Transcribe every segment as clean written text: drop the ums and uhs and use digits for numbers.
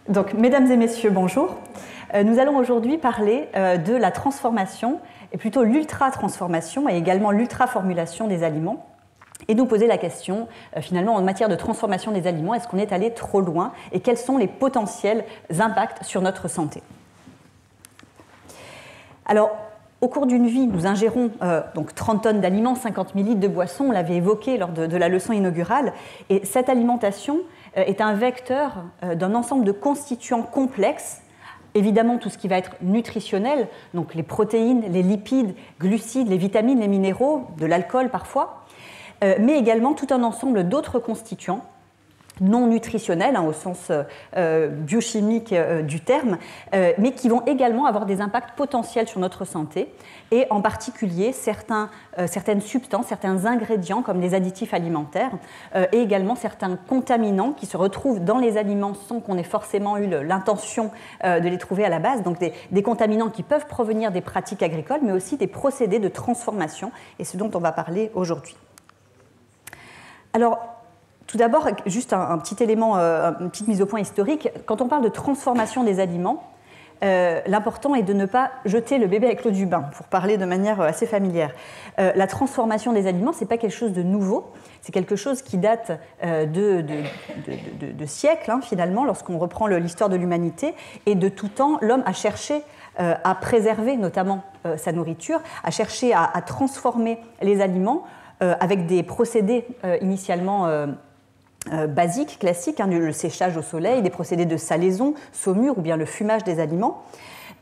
Donc, mesdames et messieurs, bonjour. Nous allons aujourd'hui parler de la transformation, et plutôt l'ultra-transformation et également l'ultra-formulation des aliments, et nous poser la question, finalement, en matière de transformation des aliments, est-ce qu'on est allé trop loin et quels sont les potentiels impacts sur notre santé? Alors, au cours d'une vie, nous ingérons donc 30 tonnes d'aliments, 50 000 litres de boissons, on l'avait évoqué lors de la leçon inaugurale, et cette alimentation est un vecteur d'un ensemble de constituants complexes, évidemment tout ce qui va être nutritionnel, donc les protéines, les lipides, glucides, les vitamines, les minéraux, de l'alcool parfois, mais également tout un ensemble d'autres constituants non nutritionnels, au sens biochimique du terme, mais qui vont également avoir des impacts potentiels sur notre santé, et en particulier certaines substances, certains ingrédients comme les additifs alimentaires, et également certains contaminants qui se retrouvent dans les aliments sans qu'on ait forcément eu l'intention de les trouver à la base, donc des contaminants qui peuvent provenir des pratiques agricoles, mais aussi des procédés de transformation, et ce dont on va parler aujourd'hui. Alors, tout d'abord, juste un petit élément, une petite mise au point historique. Quand on parle de transformation des aliments, l'important est de ne pas jeter le bébé avec l'eau du bain, pour parler de manière assez familière. La transformation des aliments, ce n'est pas quelque chose de nouveau, c'est quelque chose qui date de siècles, finalement, lorsqu'on reprend l'histoire de l'humanité. Et de tout temps, l'homme a cherché à préserver notamment sa nourriture, à chercher à transformer les aliments avec des procédés initialement basiques, classiques, le séchage au soleil, des procédés de salaison, saumure ou bien le fumage des aliments,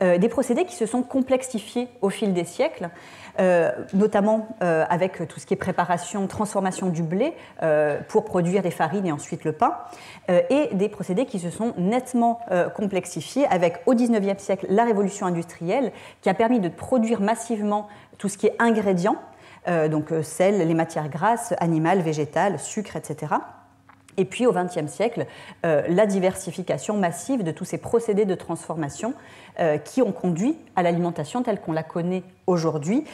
des procédés qui se sont complexifiés au fil des siècles, notamment avec tout ce qui est préparation, transformation du blé pour produire les farines et ensuite le pain, et des procédés qui se sont nettement complexifiés avec au XIXe siècle la révolution industrielle qui a permis de produire massivement tout ce qui est ingrédients, donc sel, les matières grasses, animales, végétales, sucre, etc. Et puis au XXe siècle, la diversification massive de tous ces procédés de transformation qui ont conduit à l'alimentation telle qu'on la connaît aujourd'hui,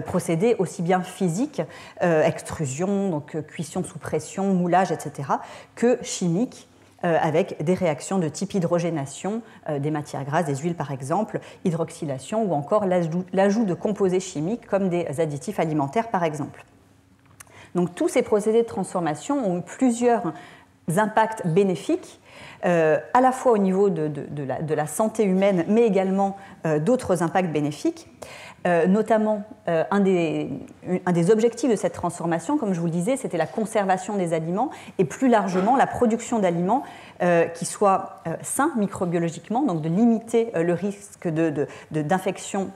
procédés aussi bien physiques, extrusion, donc cuisson sous pression, moulage, etc., que chimiques, avec des réactions de type hydrogénation des matières grasses, des huiles par exemple, hydroxylation ou encore l'ajout de composés chimiques comme des additifs alimentaires par exemple. Donc tous ces procédés de transformation ont eu plusieurs impacts bénéfiques, à la fois au niveau de la santé humaine, mais également d'autres impacts bénéfiques. Notamment, un des objectifs de cette transformation, comme je vous le disais, c'était la conservation des aliments et plus largement la production d'aliments qui soient sains microbiologiquement, donc de limiter le risque d'infection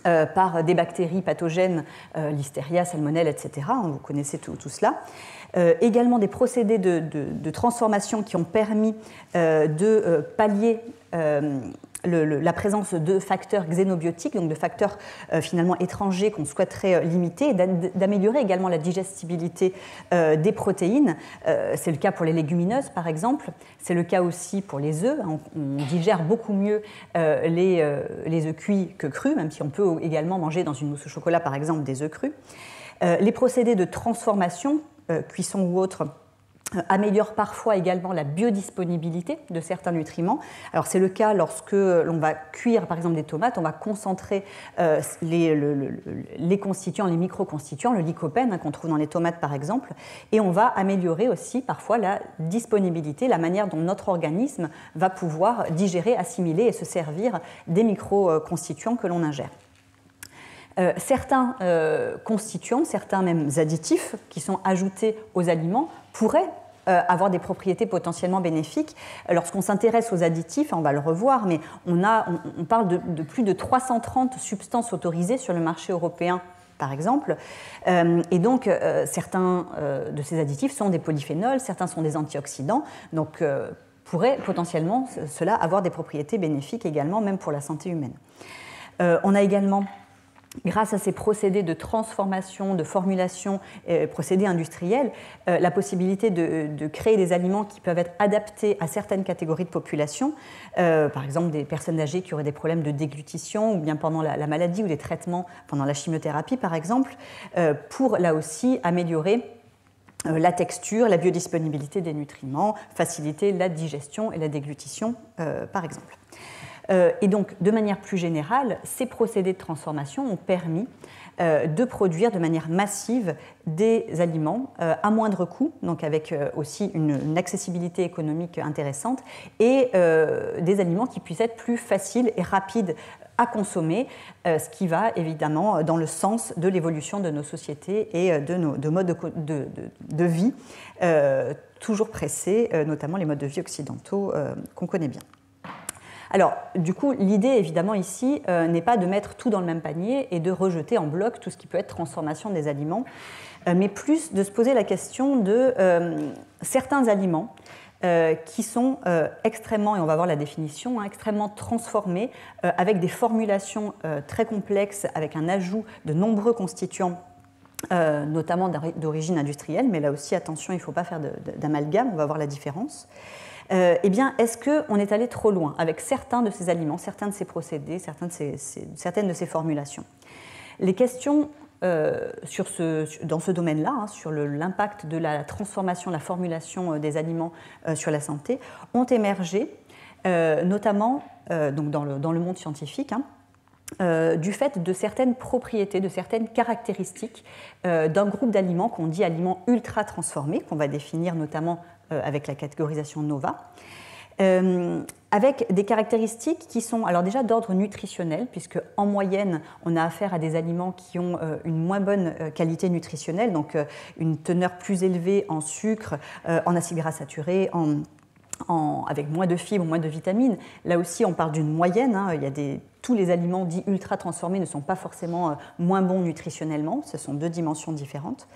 par des bactéries pathogènes, listeria, salmonelle, etc. Vous connaissez tout cela. Également des procédés de transformation qui ont permis de pallier la présence de facteurs xénobiotiques, donc de facteurs finalement étrangers qu'on souhaiterait limiter, et d'améliorer également la digestibilité des protéines. C'est le cas pour les légumineuses, par exemple. C'est le cas aussi pour les œufs. On digère beaucoup mieux les œufs cuits que crus, même si on peut également manger dans une mousse au chocolat, par exemple, des œufs crus. Les procédés de transformation, cuisson ou autres, améliore parfois également la biodisponibilité de certains nutriments. Alors c'est le cas lorsque l'on va cuire par exemple des tomates, on va concentrer les constituants, les micro-constituants, le lycopène qu'on trouve dans les tomates par exemple, et on va améliorer aussi parfois la disponibilité, la manière dont notre organisme va pouvoir digérer, assimiler et se servir des micro-constituants que l'on ingère. Certains constituants, certains même additifs qui sont ajoutés aux aliments pourraient avoir des propriétés potentiellement bénéfiques. Lorsqu'on s'intéresse aux additifs, on va le revoir, mais on parle de plus de 330 substances autorisées sur le marché européen, par exemple. Et donc, certains de ces additifs sont des polyphénols, certains sont des antioxydants, donc pourrait potentiellement cela avoir des propriétés bénéfiques également, même pour la santé humaine. On a également, grâce à ces procédés de transformation, de formulation, procédés industriels, la possibilité de créer des aliments qui peuvent être adaptés à certaines catégories de population, par exemple des personnes âgées qui auraient des problèmes de déglutition ou bien pendant la maladie ou des traitements pendant la chimiothérapie par exemple, pour là aussi améliorer la texture, la biodisponibilité des nutriments, faciliter la digestion et la déglutition, par exemple. Et donc, de manière plus générale, ces procédés de transformation ont permis de produire de manière massive des aliments à moindre coût, donc avec aussi une accessibilité économique intéressante, et des aliments qui puissent être plus faciles et rapides à consommer, ce qui va évidemment dans le sens de l'évolution de nos sociétés et de modes de vie toujours pressés, notamment les modes de vie occidentaux qu'on connaît bien. Alors, du coup, l'idée, évidemment, ici, n'est pas de mettre tout dans le même panier et de rejeter en bloc tout ce qui peut être transformation des aliments, mais plus de se poser la question de certains aliments qui sont extrêmement, et on va voir la définition, extrêmement transformés, avec des formulations très complexes, avec un ajout de nombreux constituants, notamment d'origine industrielle, mais là aussi, attention, il ne faut pas faire d'amalgame, on va voir la différence. Eh bien, est-ce qu'on est allé trop loin avec certains de ces aliments, certains de ces procédés, certaines de ces formulations? Les questions dans ce domaine-là, sur l'impact de la transformation, la formulation des aliments sur la santé, ont émergé, notamment donc dans le monde scientifique, du fait de certaines propriétés, de certaines caractéristiques d'un groupe d'aliments qu'on dit aliments ultra transformés, qu'on va définir notamment avec la catégorisation NOVA, avec des caractéristiques qui sont alors déjà d'ordre nutritionnel, puisque en moyenne, on a affaire à des aliments qui ont une moins bonne qualité nutritionnelle, donc une teneur plus élevée en sucre, en acides gras saturés, avec moins de fibres, moins de vitamines. Là aussi, on parle d'une moyenne. Tous les aliments dits ultra transformés ne sont pas forcément moins bons nutritionnellement. Ce sont deux dimensions différentes.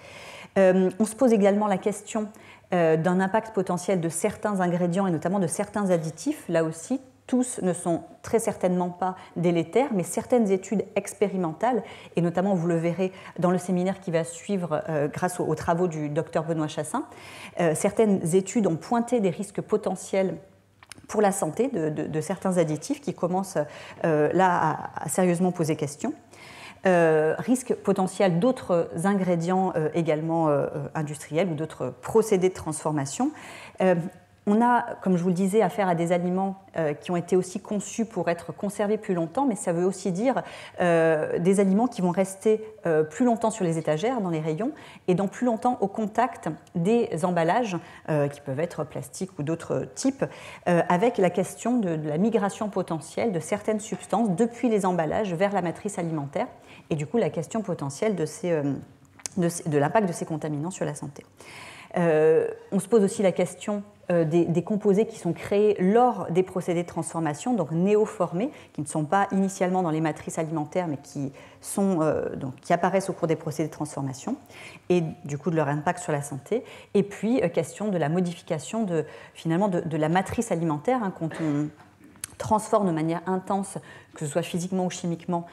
On se pose également la question d'un impact potentiel de certains ingrédients et notamment de certains additifs. Là aussi, tous ne sont très certainement pas délétères, mais certaines études expérimentales, et notamment vous le verrez dans le séminaire qui va suivre grâce aux travaux du docteur Benoît Chassin, certaines études ont pointé des risques potentiels pour la santé de certains additifs qui commencent là à sérieusement poser question. Risque potentiel d'autres ingrédients également industriels ou d'autres procédés de transformation. On a, comme je vous le disais, affaire à des aliments qui ont été aussi conçus pour être conservés plus longtemps, mais ça veut aussi dire des aliments qui vont rester plus longtemps sur les étagères, dans les rayons, et dans plus longtemps au contact des emballages, qui peuvent être plastiques ou d'autres types, avec la question de la migration potentielle de certaines substances depuis les emballages vers la matrice alimentaire, et du coup la question potentielle de l'impact de ces contaminants sur la santé. On se pose aussi la question des composés qui sont créés lors des procédés de transformation, donc néoformés, qui ne sont pas initialement dans les matrices alimentaires, mais qui apparaissent au cours des procédés de transformation, et du coup de leur impact sur la santé. Et puis, question de la modification finalement de la matrice alimentaire, quand on transforme de manière intense, que ce soit physiquement ou chimiquement,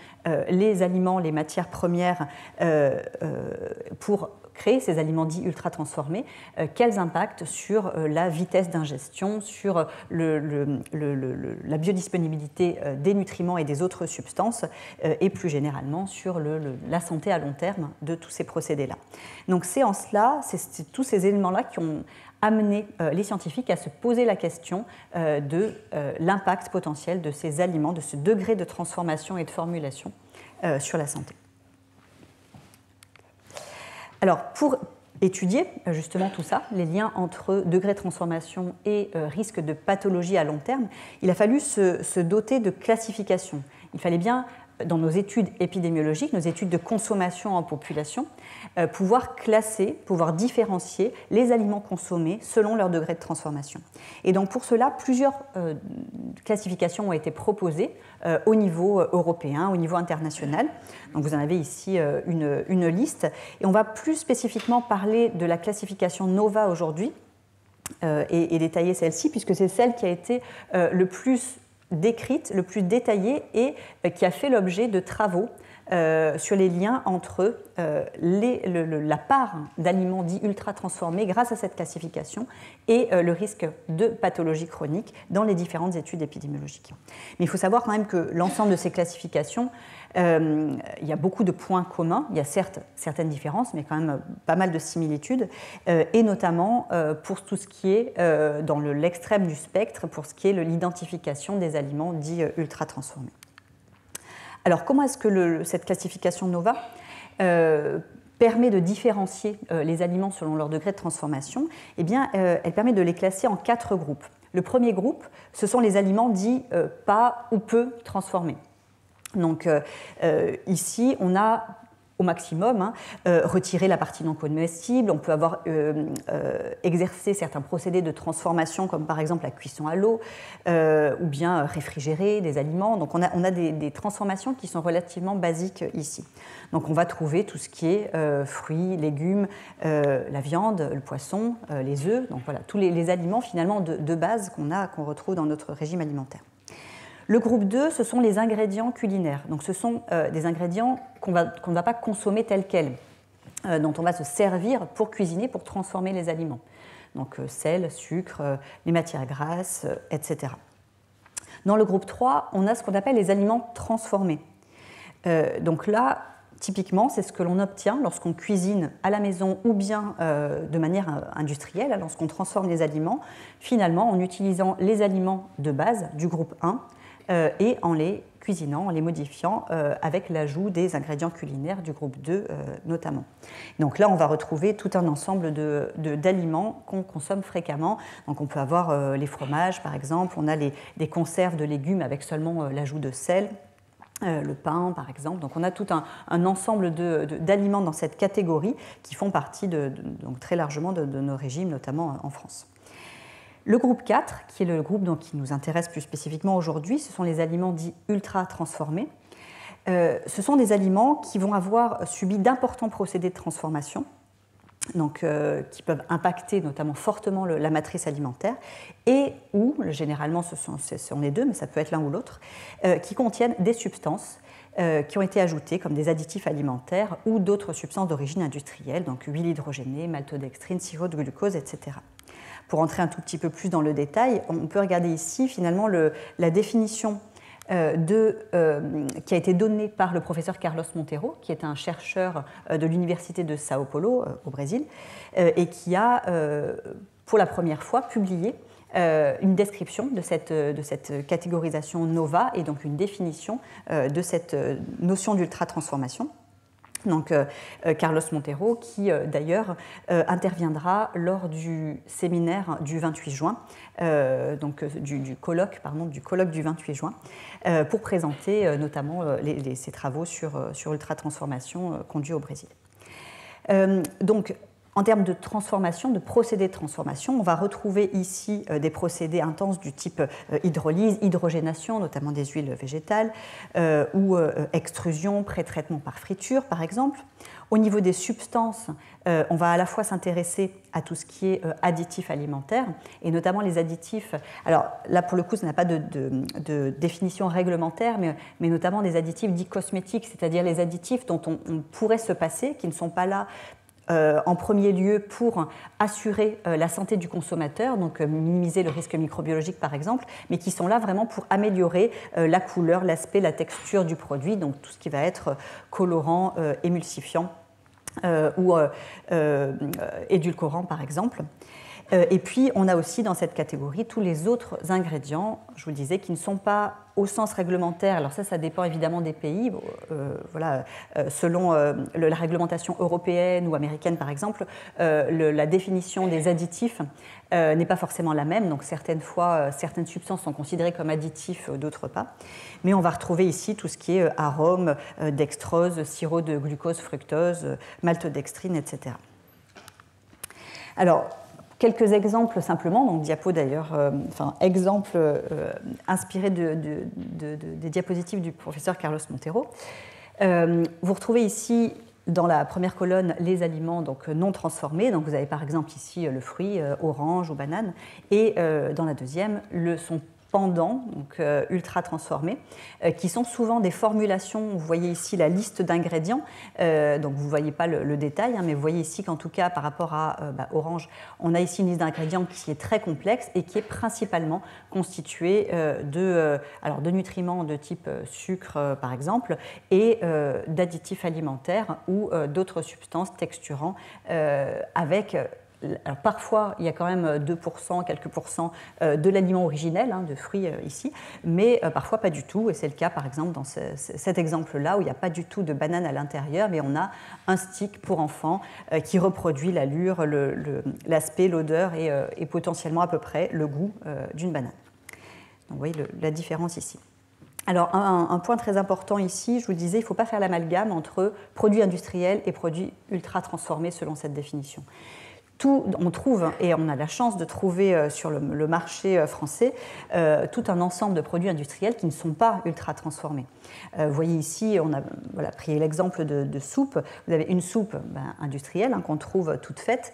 les aliments, les matières premières pour créer ces aliments dits ultra transformés, quels impacts sur la vitesse d'ingestion, sur la biodisponibilité des nutriments et des autres substances, et plus généralement sur la santé à long terme de tous ces procédés-là. Donc c'est en cela, c'est tous ces éléments-là qui ont amené les scientifiques à se poser la question de l'impact potentiel de ces aliments, de ce degré de transformation et de formulation sur la santé. Alors, pour étudier justement tout ça, les liens entre degré de transformation et risque de pathologie à long terme, il a fallu se doter de classifications. Il fallait bien, dans nos études épidémiologiques, nos études de consommation en population, pouvoir classer, pouvoir différencier les aliments consommés selon leur degré de transformation. Et donc pour cela, plusieurs classifications ont été proposées au niveau européen, au niveau international. Donc vous en avez ici une liste. Et on va plus spécifiquement parler de la classification NOVA aujourd'hui et détailler celle-ci, puisque c'est celle qui a été le plus décrite, le plus détaillée et qui a fait l'objet de travaux sur les liens entre la part d'aliments dits ultra transformés grâce à cette classification et le risque de pathologie chronique dans les différentes études épidémiologiques. Mais il faut savoir quand même que l'ensemble de ces classifications Il y a beaucoup de points communs, il y a certes certaines différences, mais quand même pas mal de similitudes, et notamment pour tout ce qui est dans l'extrême du spectre, pour ce qui est l'identification des aliments dits ultra transformés. Alors comment est-ce que cette classification NOVA permet de différencier les aliments selon leur degré de transformation? Eh bien, elle permet de les classer en 4 groupes. Le premier groupe, ce sont les aliments dits pas ou peu transformés. Donc ici, on a au maximum retiré la partie non comestible, on peut avoir exercé certains procédés de transformation comme par exemple la cuisson à l'eau ou bien réfrigérer des aliments. Donc on a des transformations qui sont relativement basiques ici. Donc on va trouver tout ce qui est fruits, légumes, la viande, le poisson, les œufs, donc voilà, tous les aliments finalement de base qu'on retrouve dans notre régime alimentaire. Le groupe 2, ce sont les ingrédients culinaires. Donc, ce sont des ingrédients qu'on ne va pas consommer tels quels, dont on va se servir pour cuisiner, pour transformer les aliments. Donc, sel, sucre, les matières grasses, etc. Dans le groupe 3, on a ce qu'on appelle les aliments transformés. Donc là, typiquement, c'est ce que l'on obtient lorsqu'on cuisine à la maison ou bien de manière industrielle, lorsqu'on transforme les aliments, finalement en utilisant les aliments de base du groupe 1, et en les cuisinant, en les modifiant avec l'ajout des ingrédients culinaires du groupe 2 notamment. Donc là, on va retrouver tout un ensemble d'aliments qu'on consomme fréquemment. Donc on peut avoir les fromages, par exemple, on a des conserves de légumes avec seulement l'ajout de sel, le pain, par exemple. Donc on a tout un ensemble d'aliments dans cette catégorie qui font partie donc très largement de nos régimes, notamment en France. Le groupe 4, qui est le groupe donc, qui nous intéresse plus spécifiquement aujourd'hui, ce sont les aliments dits ultra transformés. Ce sont des aliments qui vont avoir subi d'importants procédés de transformation, donc, qui peuvent impacter notamment fortement la matrice alimentaire, et ou, généralement ce sont les deux, mais ça peut être l'un ou l'autre, qui contiennent des substances qui ont été ajoutées comme des additifs alimentaires ou d'autres substances d'origine industrielle, donc huile hydrogénée, maltodextrine, sirop de glucose, etc. Pour entrer un tout petit peu plus dans le détail, on peut regarder ici finalement la définition qui a été donnée par le professeur Carlos Monteiro, qui est un chercheur de l'université de Sao Paulo au Brésil, et qui a pour la première fois publié une description de cette catégorisation NOVA et donc une définition de cette notion d'ultra-transformation. Donc, Carlos Monteiro, qui d'ailleurs interviendra lors du séminaire du 28 juin, donc du colloque du 28 juin, pour présenter notamment ses travaux sur l'ultra-transformation conduits au Brésil. Donc, en termes de transformation, de procédés de transformation, on va retrouver ici des procédés intenses du type hydrolyse, hydrogénation, notamment des huiles végétales, ou extrusion, pré-traitement par friture, par exemple. Au niveau des substances, on va à la fois s'intéresser à tout ce qui est additifs alimentaires, et notamment les additifs. Alors là, pour le coup, ça n'a pas de définition réglementaire, mais notamment des additifs dits cosmétiques, c'est-à-dire les additifs dont on pourrait se passer, qui ne sont pas là en premier lieu pour assurer la santé du consommateur, donc minimiser le risque microbiologique par exemple, mais qui sont là vraiment pour améliorer la couleur, l'aspect, la texture du produit, donc tout ce qui va être colorant, émulsifiant ou édulcorant par exemple. Et puis, on a aussi dans cette catégorie tous les autres ingrédients, je vous le disais, qui ne sont pas au sens réglementaire. Alors ça dépend évidemment des pays. Voilà, selon la réglementation européenne ou américaine, par exemple, la définition des additifs n'est pas forcément la même. Donc, certaines fois, certaines substances sont considérées comme additifs, d'autres pas. Mais on va retrouver ici tout ce qui est arôme, dextrose, sirop de glucose, fructose, maltodextrine, etc. Alors, quelques exemples simplement, donc diapo d'ailleurs, exemples inspirés des diapositives du professeur Carlos Monteiro. Vous retrouvez ici dans la première colonne les aliments donc, non transformés. Donc vous avez par exemple ici le fruit, orange ou banane, et dans la deuxième, pendant, donc ultra transformés, qui sont souvent des formulations. Vous voyez ici la liste d'ingrédients, donc vous ne voyez pas le détail, hein, mais vous voyez ici qu'en tout cas par rapport à Orange, on a ici une liste d'ingrédients qui est très complexe et qui est principalement constituée de nutriments de type sucre par exemple, et d'additifs alimentaires ou d'autres substances texturants avec... Alors, parfois, il y a quand même 2%, quelques pourcents de l'aliment originel, hein, de fruits ici, mais parfois pas du tout. Et c'est le cas, par exemple, dans cet exemple-là, où il n'y a pas du tout de banane à l'intérieur, mais on a un stick pour enfants qui reproduit l'allure, l'aspect, l'odeur et potentiellement à peu près le goût d'une banane. Donc, vous voyez la différence ici. Alors, un point très important ici, je vous le disais, il ne faut pas faire l'amalgame entre produits industriels et produits ultra transformés selon cette définition. On trouve, et on a la chance de trouver sur le marché français, tout un ensemble de produits industriels qui ne sont pas ultra transformés. Vous voyez ici, on a pris l'exemple de soupe. Vous avez une soupe industrielle qu'on trouve toute faite,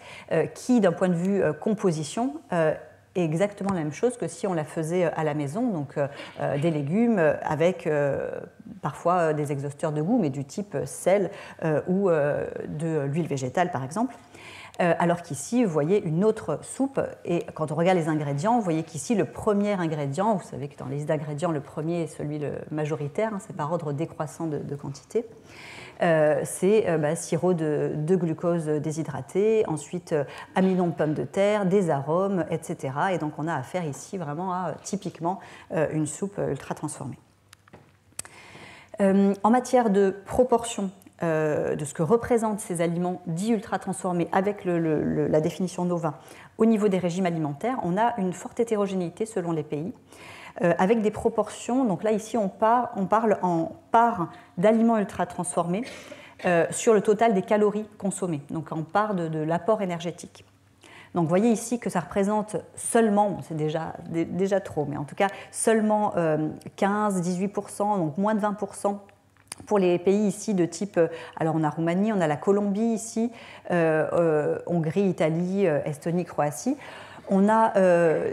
qui, d'un point de vue composition, est exactement la même chose que si on la faisait à la maison, donc des légumes avec parfois des exhausteurs de goût, mais du type sel ou de l'huile végétale, par exemple. Alors qu'ici, vous voyez une autre soupe, et quand on regarde les ingrédients, vous voyez qu'ici, le premier ingrédient, vous savez que dans les listes d'ingrédients, le premier est celui le majoritaire, hein, c'est par ordre décroissant de quantité, c'est sirop de glucose déshydraté, ensuite amidon de pommes de terre, des arômes, etc. Et donc on a affaire ici vraiment à typiquement une soupe ultra transformée. En matière de proportion, de ce que représentent ces aliments dits ultra transformés avec la définition Nova au niveau des régimes alimentaires, on a une forte hétérogénéité selon les pays, avec des proportions. Donc là, ici, on parle en part d'aliments ultra transformés sur le total des calories consommées, donc en part de l'apport énergétique. Donc vous voyez ici que ça représente seulement, bon, c'est déjà trop, mais en tout cas seulement 15-18%, donc moins de 20%. Pour les pays ici de type, alors on a Roumanie, on a la Colombie ici, Hongrie, Italie, Estonie, Croatie. On a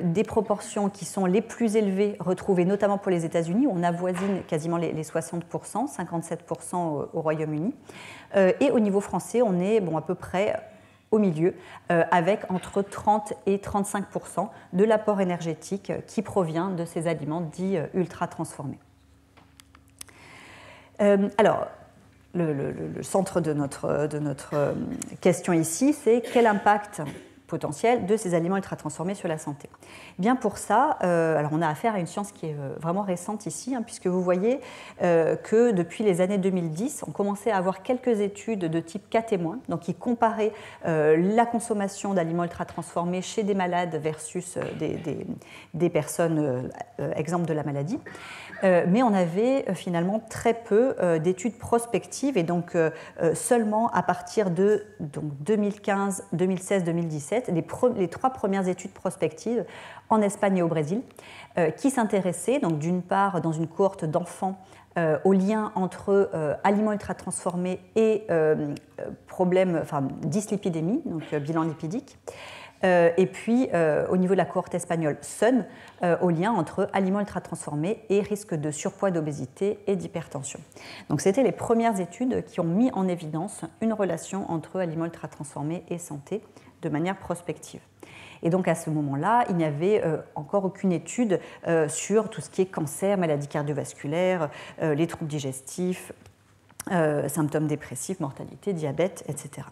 des proportions qui sont les plus élevées retrouvées notamment pour les États-Unis, où on avoisine quasiment les 60%, 57% au Royaume-Uni. Et au niveau français, on est à peu près au milieu, avec entre 30 et 35% de l'apport énergétique qui provient de ces aliments dits ultra transformés. Alors, le centre de notre question ici, c'est quel impact potentiel de ces aliments ultra transformés sur la santé. Bien pour ça, alors on a affaire à une science qui est vraiment récente ici, hein, puisque vous voyez que depuis les années 2010, on commençait à avoir quelques études de type cas témoin, donc qui comparaient la consommation d'aliments ultra transformés chez des malades versus des personnes exemptes de la maladie. Mais on avait finalement très peu d'études prospectives, et donc seulement à partir de 2015, 2016, 2017, les 3 premières études prospectives en Espagne et au Brésil, qui s'intéressaient donc d'une part dans une cohorte d'enfants au lien entre aliments ultra transformés et dyslipidémie, donc bilan lipidique. Et puis, au niveau de la cohorte espagnole, SUN, au lien entre aliments ultra transformés et risque de surpoids, d'obésité et d'hypertension. Donc, c'était les premières études qui ont mis en évidence une relation entre aliments ultra transformés et santé de manière prospective. Et donc, à ce moment-là, il n'y avait encore aucune étude sur tout ce qui est cancer, maladies cardiovasculaires, les troubles digestifs, symptômes dépressifs, mortalité, diabète, etc.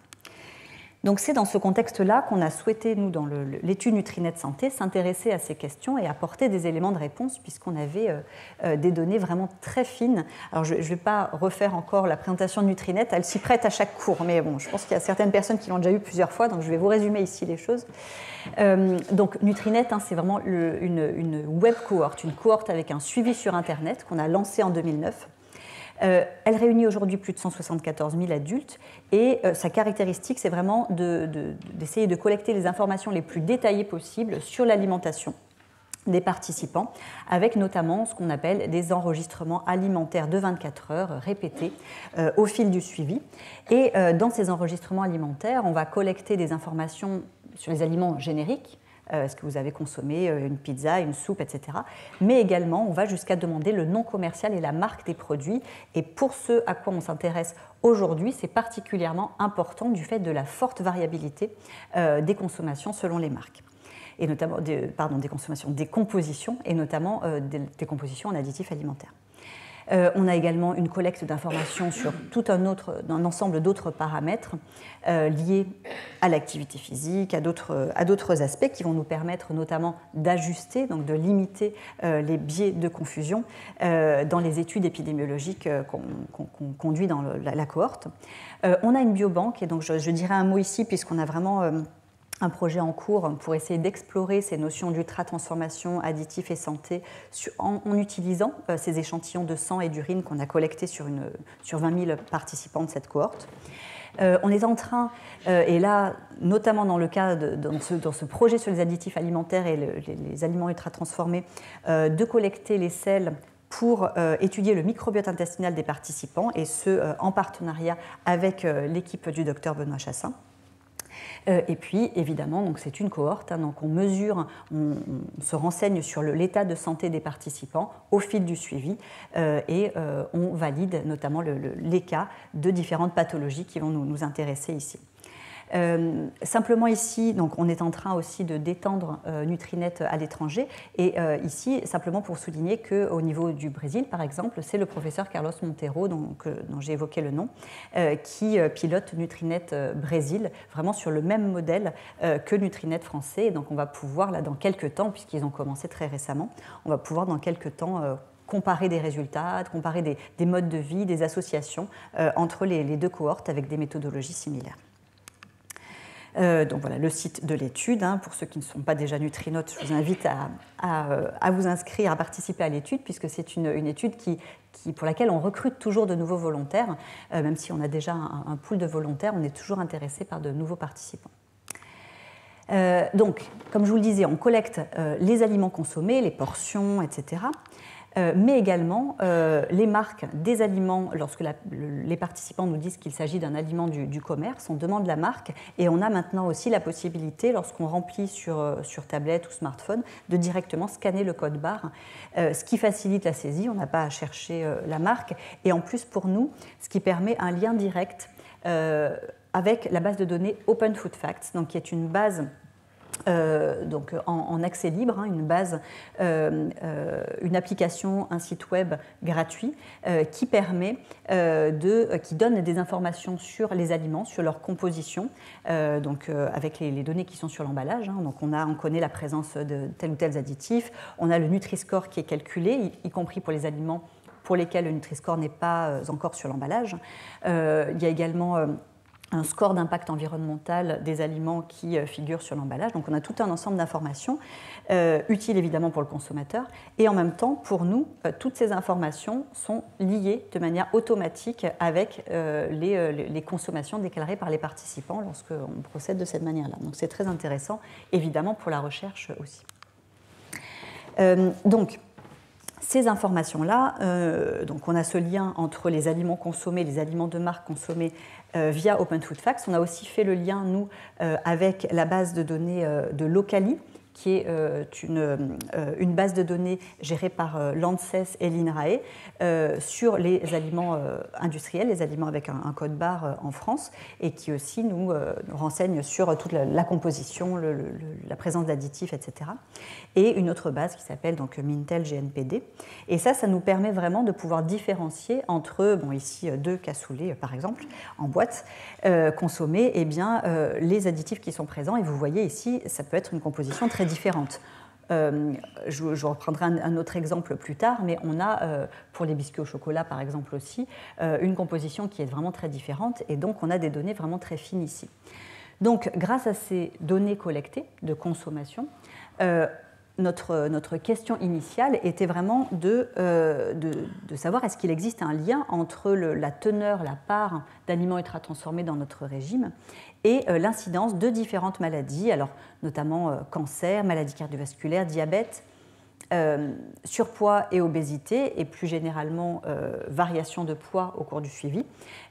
Donc c'est dans ce contexte-là qu'on a souhaité, nous, dans l'étude Nutrinet Santé, s'intéresser à ces questions et apporter des éléments de réponse, puisqu'on avait des données vraiment très fines. Alors je ne vais pas refaire encore la présentation de Nutrinet, elle s'y prête à chaque cours, mais bon, je pense qu'il y a certaines personnes qui l'ont déjà eu plusieurs fois, donc je vais vous résumer ici les choses. Donc Nutrinet, hein, c'est vraiment une web cohorte, une cohorte avec un suivi sur Internet qu'on a lancé en 2009. Elle réunit aujourd'hui plus de 174 000 adultes et sa caractéristique, c'est vraiment d'essayer de collecter les informations les plus détaillées possibles sur l'alimentation des participants, avec notamment ce qu'on appelle des enregistrements alimentaires de 24 heures répétés au fil du suivi. Et dans ces enregistrements alimentaires, on va collecter des informations sur les aliments génériques, Est-ce que vous avez consommé une pizza, une soupe, etc. Mais également, on va jusqu'à demander le nom commercial et la marque des produits. Et pour ce à quoi on s'intéresse aujourd'hui, c'est particulièrement important du fait de la forte variabilité des consommations selon les marques. Et notamment, des compositions, et notamment des compositions en additifs alimentaires. On a également une collecte d'informations sur tout un ensemble d'autres paramètres liés à l'activité physique, à d'autres aspects qui vont nous permettre notamment d'ajuster, donc de limiter les biais de confusion dans les études épidémiologiques qu'on conduit dans la cohorte. On a une biobanque, et donc je dirais un mot ici puisqu'on a vraiment un projet en cours pour essayer d'explorer ces notions d'ultra-transformation, additifs et santé en utilisant ces échantillons de sang et d'urine qu'on a collectés sur 20 000 participants de cette cohorte. On est en train, et là, notamment dans le cas dans ce projet sur les additifs alimentaires et les aliments ultra-transformés, de collecter les selles pour étudier le microbiote intestinal des participants, et ce, en partenariat avec l'équipe du docteur Benoît Chassin. Et puis, évidemment, c'est une cohorte, donc on mesure, on se renseigne sur l'état de santé des participants au fil du suivi et on valide notamment les cas de différentes pathologies qui vont nous intéresser ici. Simplement ici, donc on est en train aussi d'étendre Nutrinet à l'étranger, et ici, simplement pour souligner qu'au niveau du Brésil, par exemple, c'est le professeur Carlos Monteiro, dont j'ai évoqué le nom, qui pilote Nutrinet Brésil, vraiment sur le même modèle que Nutrinet français. Et donc on va pouvoir, là, dans quelques temps, puisqu'ils ont commencé très récemment, on va pouvoir dans quelques temps comparer des résultats, comparer des modes de vie, des associations entre les deux cohortes avec des méthodologies similaires. Donc voilà le site de l'étude. Pour ceux qui ne sont pas déjà Nutrinotes, je vous invite à vous inscrire, à participer à l'étude, puisque c'est une étude pour laquelle on recrute toujours de nouveaux volontaires. Même si on a déjà un pool de volontaires, on est toujours intéressé par de nouveaux participants. Donc, comme je vous le disais, on collecte les aliments consommés, les portions, etc. Mais également les marques des aliments. Lorsque les participants nous disent qu'il s'agit d'un aliment du commerce, on demande la marque, et on a maintenant aussi la possibilité, lorsqu'on remplit sur tablette ou smartphone, de directement scanner le code barre, ce qui facilite la saisie. On n'a pas à chercher la marque, et en plus pour nous, ce qui permet un lien direct avec la base de données Open Food Facts, donc qui est une base donc en accès libre, une base, une application, un site web gratuit qui permet qui donne des informations sur les aliments, sur leur composition, donc avec les données qui sont sur l'emballage. Donc on connaît la présence de tel ou tel additif, on a le Nutri-Score qui est calculé, y compris pour les aliments pour lesquels le Nutri-Score n'est pas encore sur l'emballage. Il y a également un score d'impact environnemental des aliments qui figure sur l'emballage. Donc on a tout un ensemble d'informations utiles évidemment pour le consommateur, et en même temps pour nous, toutes ces informations sont liées de manière automatique avec les consommations déclarées par les participants lorsqu'on procède de cette manière-là. Donc c'est très intéressant évidemment pour la recherche aussi. Donc ces informations-là, donc on a ce lien entre les aliments consommés, les aliments de marque consommés via Open Food Facts. On a aussi fait le lien, nous, avec la base de données de Locali, qui est une base de données gérée par l'ANSES et l'INRAE sur les aliments industriels, les aliments avec un code barre en France, et qui aussi nous renseigne sur toute la composition, la présence d'additifs, etc. Et une autre base qui s'appelle donc Mintel GNPD. Et ça nous permet vraiment de pouvoir différencier entre, ici, 2 cassoulets, par exemple, en boîte, consommés, et bien les additifs qui sont présents. Et vous voyez ici, ça peut être une composition très différentes. Je reprendrai un autre exemple plus tard, mais on a, pour les biscuits au chocolat par exemple aussi, une composition qui est vraiment très différente, et donc on a des données vraiment très fines ici. Donc grâce à ces données collectées de consommation, notre question initiale était vraiment de savoir est-ce qu'il existe un lien entre la teneur, la part d'aliments ultra-transformés dans notre régime et l'incidence de différentes maladies, alors notamment cancer, maladies cardiovasculaires, diabète, surpoids et obésité, et plus généralement variation de poids au cours du suivi,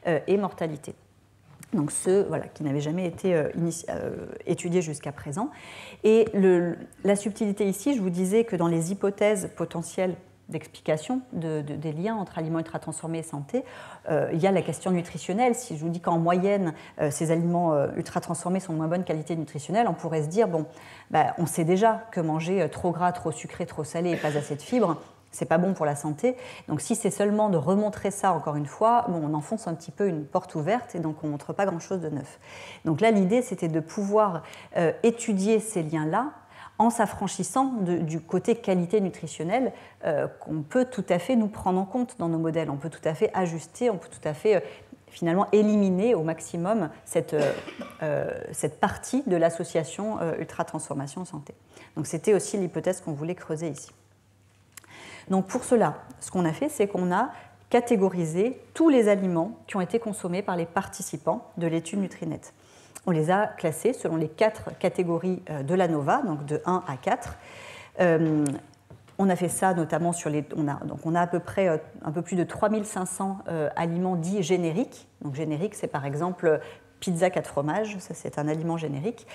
et mortalité. donc ceux qui n'avaient jamais été étudiés jusqu'à présent. Et la subtilité ici, je vous disais que dans les hypothèses potentielles d'explication des liens entre aliments ultra-transformés et santé, il y a la question nutritionnelle. Si je vous dis qu'en moyenne, ces aliments ultra-transformés sont de moins bonne qualité nutritionnelle, on pourrait se dire, on sait déjà que manger trop gras, trop sucré, trop salé et pas assez de fibres, c'est pas bon pour la santé. Donc si c'est seulement de remontrer ça encore une fois, on enfonce un petit peu une porte ouverte et donc on ne montre pas grand-chose de neuf. Donc là, l'idée, c'était de pouvoir étudier ces liens-là en s'affranchissant du côté qualité nutritionnelle qu'on peut tout à fait nous prendre en compte dans nos modèles. On peut tout à fait ajuster, on peut tout à fait finalement éliminer au maximum cette partie de l'association ultra-transformation santé. Donc c'était aussi l'hypothèse qu'on voulait creuser ici. Donc pour cela, ce qu'on a fait, c'est qu'on a catégorisé tous les aliments qui ont été consommés par les participants de l'étude Nutrinet. On les a classés selon les 4 catégories de l'ANOVA, donc de 1 à 4. On a fait ça notamment sur les... On a à peu près un peu plus de 3500 aliments dits génériques. Donc générique, c'est par exemple pizza 4 fromages, ça c'est un aliment générique.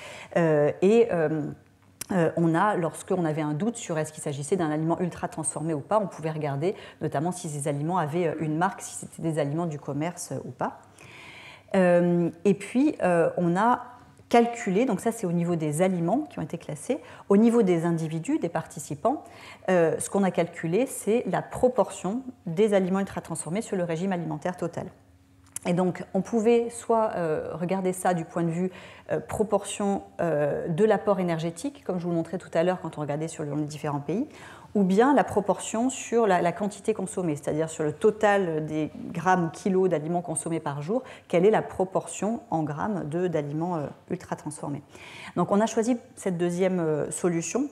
Lorsqu'on avait un doute sur est-ce qu'il s'agissait d'un aliment ultra transformé ou pas, on pouvait regarder notamment si ces aliments avaient une marque, si c'était des aliments du commerce ou pas. Et puis, on a calculé, donc ça c'est au niveau des aliments qui ont été classés, au niveau des individus, des participants, ce qu'on a calculé, c'est la proportion des aliments ultra transformés sur le régime alimentaire total. Et donc, on pouvait soit regarder ça du point de vue proportion de l'apport énergétique, comme je vous le montrais tout à l'heure quand on regardait sur les différents pays, ou bien la proportion sur la quantité consommée, c'est-à-dire sur le total des grammes ou kilos d'aliments consommés par jour, quelle est la proportion en grammes d'aliments ultra transformés. Donc on a choisi cette deuxième solution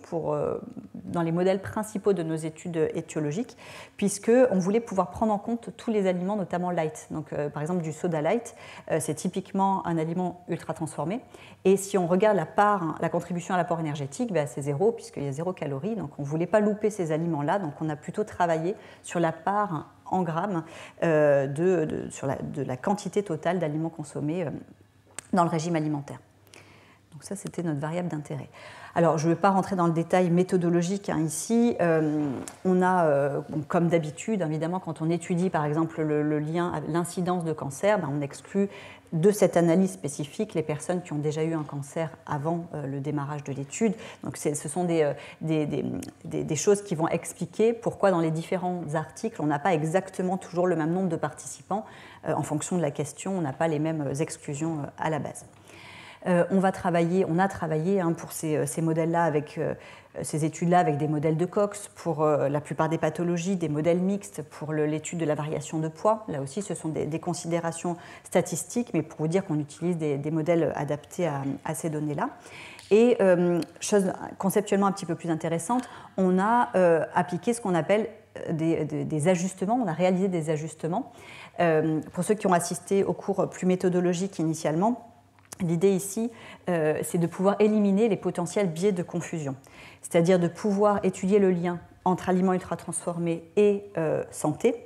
dans les modèles principaux de nos études étiologiques, puisqu'on voulait pouvoir prendre en compte tous les aliments, notamment light. Donc par exemple du soda light, c'est typiquement un aliment ultra transformé, et si on regarde la contribution à l'apport énergétique, c'est 0, puisqu'il y a 0 calories, donc on ne voulait pas louper ces aliments-là, donc on a plutôt travaillé sur la part en grammes de la quantité totale d'aliments consommés dans le régime alimentaire. Donc ça, c'était notre variable d'intérêt. Alors, je ne vais pas rentrer dans le détail méthodologique ici. On a, comme d'habitude, évidemment, quand on étudie, par exemple, le lien, l'incidence de cancer, on exclut de cette analyse spécifique les personnes qui ont déjà eu un cancer avant le démarrage de l'étude. Donc, ce sont des choses qui vont expliquer pourquoi dans les différents articles, on n'a pas exactement toujours le même nombre de participants. En fonction de la question, on n'a pas les mêmes exclusions à la base. On a travaillé pour ces modèles-là, ces études-là, avec des modèles de Cox pour la plupart des pathologies, des modèles mixtes pour l'étude de la variation de poids. Là aussi, ce sont des considérations statistiques, mais pour vous dire qu'on utilise des modèles adaptés à ces données-là. Et chose conceptuellement un petit peu plus intéressante, on a appliqué ce qu'on appelle des ajustements, on a réalisé des ajustements. Pour ceux qui ont assisté au cours plus méthodologique initialement, l'idée ici, c'est de pouvoir éliminer les potentiels biais de confusion, c'est-à-dire de pouvoir étudier le lien entre aliments ultra-transformés et santé,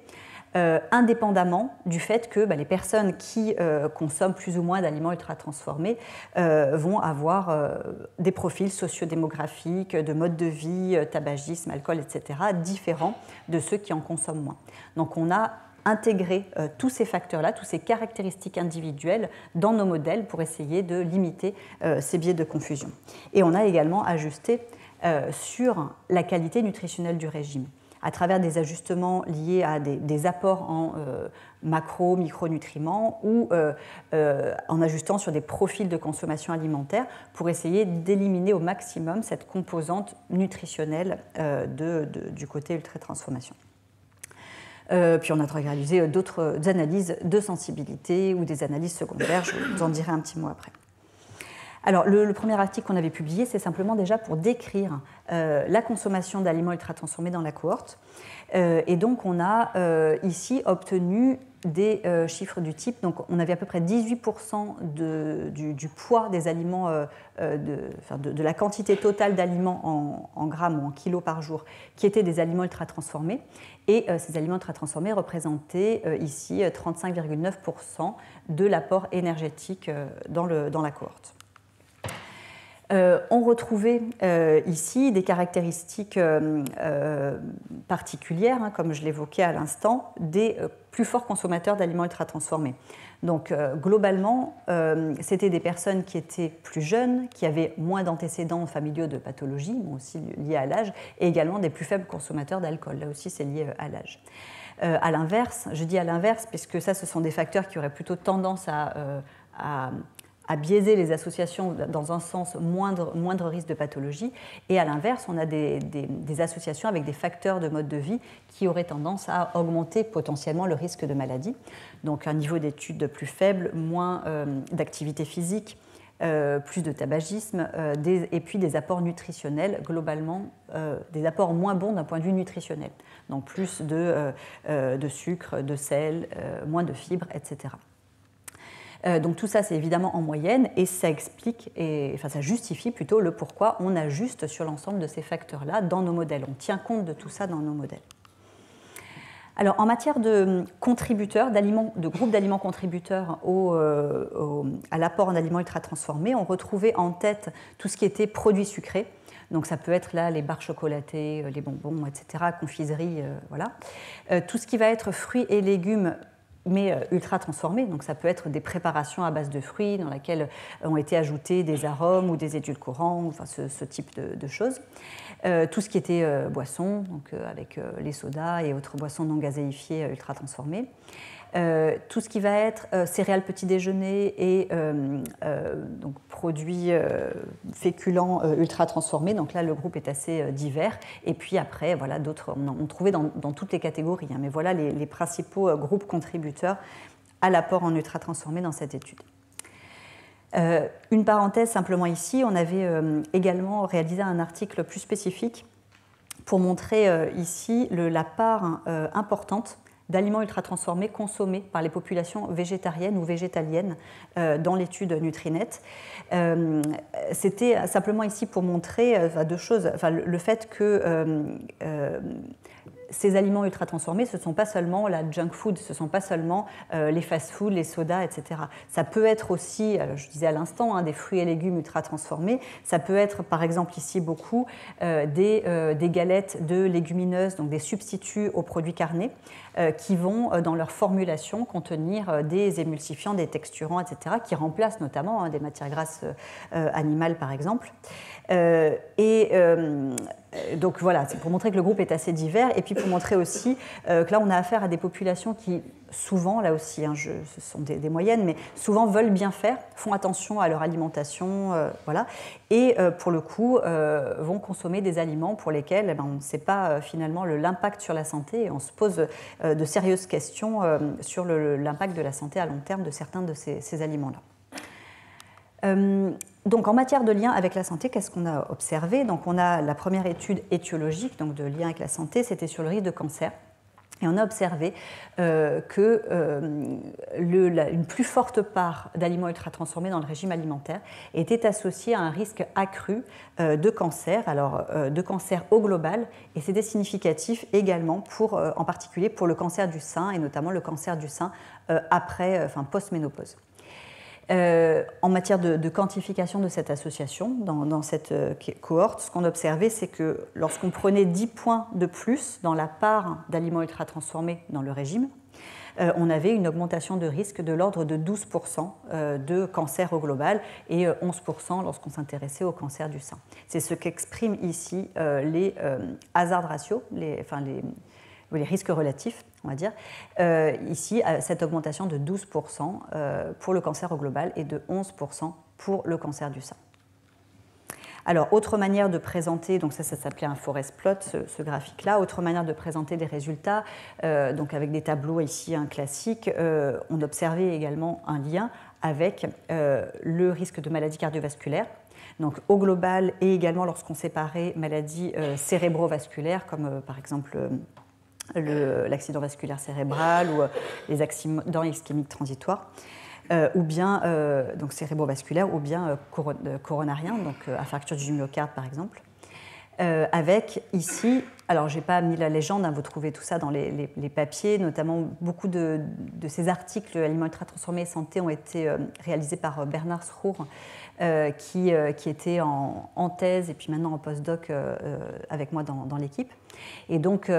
indépendamment du fait que les personnes qui consomment plus ou moins d'aliments ultra-transformés vont avoir des profils sociodémographiques, de mode de vie, tabagisme, alcool, etc., différents de ceux qui en consomment moins. Donc on a intégrer tous ces facteurs-là, toutes ces caractéristiques individuelles dans nos modèles pour essayer de limiter ces biais de confusion. Et on a également ajusté sur la qualité nutritionnelle du régime, à travers des ajustements liés à des apports en macro, micronutriments ou en ajustant sur des profils de consommation alimentaire pour essayer d'éliminer au maximum cette composante nutritionnelle du côté ultra-transformation. Puis on a réalisé d'autres analyses de sensibilité ou des analyses secondaires, je vous en dirai un petit mot après. Alors le premier article qu'on avait publié, c'est simplement déjà pour décrire la consommation d'aliments ultra-transformés dans la cohorte. Et donc on a ici obtenu des chiffres du type, donc on avait à peu près 18% du poids des aliments, de la quantité totale d'aliments en grammes ou en kilos par jour, qui étaient des aliments ultra transformés. Et ces aliments ultra transformés représentaient ici 35,9% de l'apport énergétique dans la cohorte. On retrouvait ici des caractéristiques particulières, hein, comme je l'évoquais à l'instant, des plus forts consommateurs d'aliments ultra transformés. Donc globalement, c'était des personnes qui étaient plus jeunes, qui avaient moins d'antécédents familiaux de pathologie, aussi liés à l'âge, et également des plus faibles consommateurs d'alcool. Là aussi, c'est lié à l'âge. À l'inverse, je dis à l'inverse, puisque ça, ce sont des facteurs qui auraient plutôt tendance à biaiser les associations dans un sens moindre risque de pathologie. Et à l'inverse, on a des associations avec des facteurs de mode de vie qui auraient tendance à augmenter potentiellement le risque de maladie. Donc un niveau d'études plus faible, moins d'activité physique, plus de tabagisme, et puis des apports nutritionnels, globalement, des apports moins bons d'un point de vue nutritionnel. Donc plus de sucre, de sel, moins de fibres, etc. Donc tout ça, c'est évidemment en moyenne, et ça explique, ça justifie plutôt le pourquoi on ajuste sur l'ensemble de ces facteurs-là dans nos modèles. On tient compte de tout ça dans nos modèles. Alors, en matière de contributeurs, de groupes d'aliments contributeurs à l'apport en aliments ultra transformés, on retrouvait en tête tout ce qui était produits sucrés. Donc ça peut être là les barres chocolatées, les bonbons, etc., confiseries, voilà. Tout ce qui va être fruits et légumes, mais ultra transformés, donc ça peut être des préparations à base de fruits dans lesquelles ont été ajoutés des arômes ou des édulcorants, enfin ce type de choses. Tout ce qui était boissons, donc avec les sodas et autres boissons non gazéifiées ultra transformées. Tout ce qui va être céréales petit déjeuner et donc produits féculents ultra transformés. Donc là, le groupe est assez divers. Et puis après, voilà, d'autres, on trouvait dans toutes les catégories. Hein, mais voilà les principaux groupes contributeurs à l'apport en ultra transformé dans cette étude. Une parenthèse simplement ici, on avait également réalisé un article plus spécifique pour montrer ici la part importante d'aliments ultra-transformés consommés par les populations végétariennes ou végétaliennes dans l'étude Nutrinet. C'était simplement ici pour montrer deux choses. Enfin, le fait que ces aliments ultra-transformés, ce ne sont pas seulement la junk food, ce ne sont pas seulement les fast-foods, les sodas, etc. Ça peut être aussi, je disais à l'instant, hein, des fruits et légumes ultra-transformés. Ça peut être, par exemple, ici beaucoup, des galettes de légumineuses, donc des substituts aux produits carnés, qui vont, dans leur formulation, contenir des émulsifiants, des texturants, etc., qui remplacent notamment des matières grasses animales, par exemple. Donc voilà, c'est pour montrer que le groupe est assez divers, et puis pour montrer aussi que là on a affaire à des populations qui souvent, là aussi, hein, ce sont des moyennes, mais souvent veulent bien faire, font attention à leur alimentation, voilà, et pour le coup vont consommer des aliments pour lesquels on ne sait pas finalement l'impact sur la santé, et on se pose de sérieuses questions sur l'impact de la santé à long terme de certains de ces aliments-là. Donc en matière de lien avec la santé, qu'est-ce qu'on a observé? Donc on a la première étude étiologique, donc de lien avec la santé, c'était sur le risque de cancer. Et on a observé qu'une plus forte part d'aliments ultra-transformés dans le régime alimentaire était associée à un risque accru de cancer, alors de cancer au global, et c'était significatif également en particulier pour le cancer du sein, et notamment le cancer du sein post-ménopause. En matière de quantification de cette association, dans cette cohorte, ce qu'on observait, c'est que lorsqu'on prenait 10 points de plus dans la part d'aliments ultra-transformés dans le régime, on avait une augmentation de risque de l'ordre de 12% de cancer au global et 11% lorsqu'on s'intéressait au cancer du sein. C'est ce qu'expriment ici les hazard ratios, les risques relatifs, on va dire, ici, cette augmentation de 12% pour le cancer au global et de 11% pour le cancer du sein. Alors, autre manière de présenter, donc ça s'appelait un forest plot, ce graphique-là, autre manière de présenter les résultats, donc avec des tableaux ici classiques, on observait également un lien avec le risque de maladie cardiovasculaire. Donc au global et également lorsqu'on séparait maladies cérébrovasculaires comme par exemple l'accident vasculaire cérébral ou les accidents ischémiques transitoires, ou bien donc cérébrovasculaires, ou bien coronariens, donc infarctus du myocarde par exemple. Avec ici, alors je n'ai pas mis la légende, hein, vous trouvez tout ça dans les papiers, notamment beaucoup de ces articles aliments ultra-transformés et santé ont été réalisés par Bernard Srour, qui était en thèse et puis maintenant en postdoc avec moi dans l'équipe. Et donc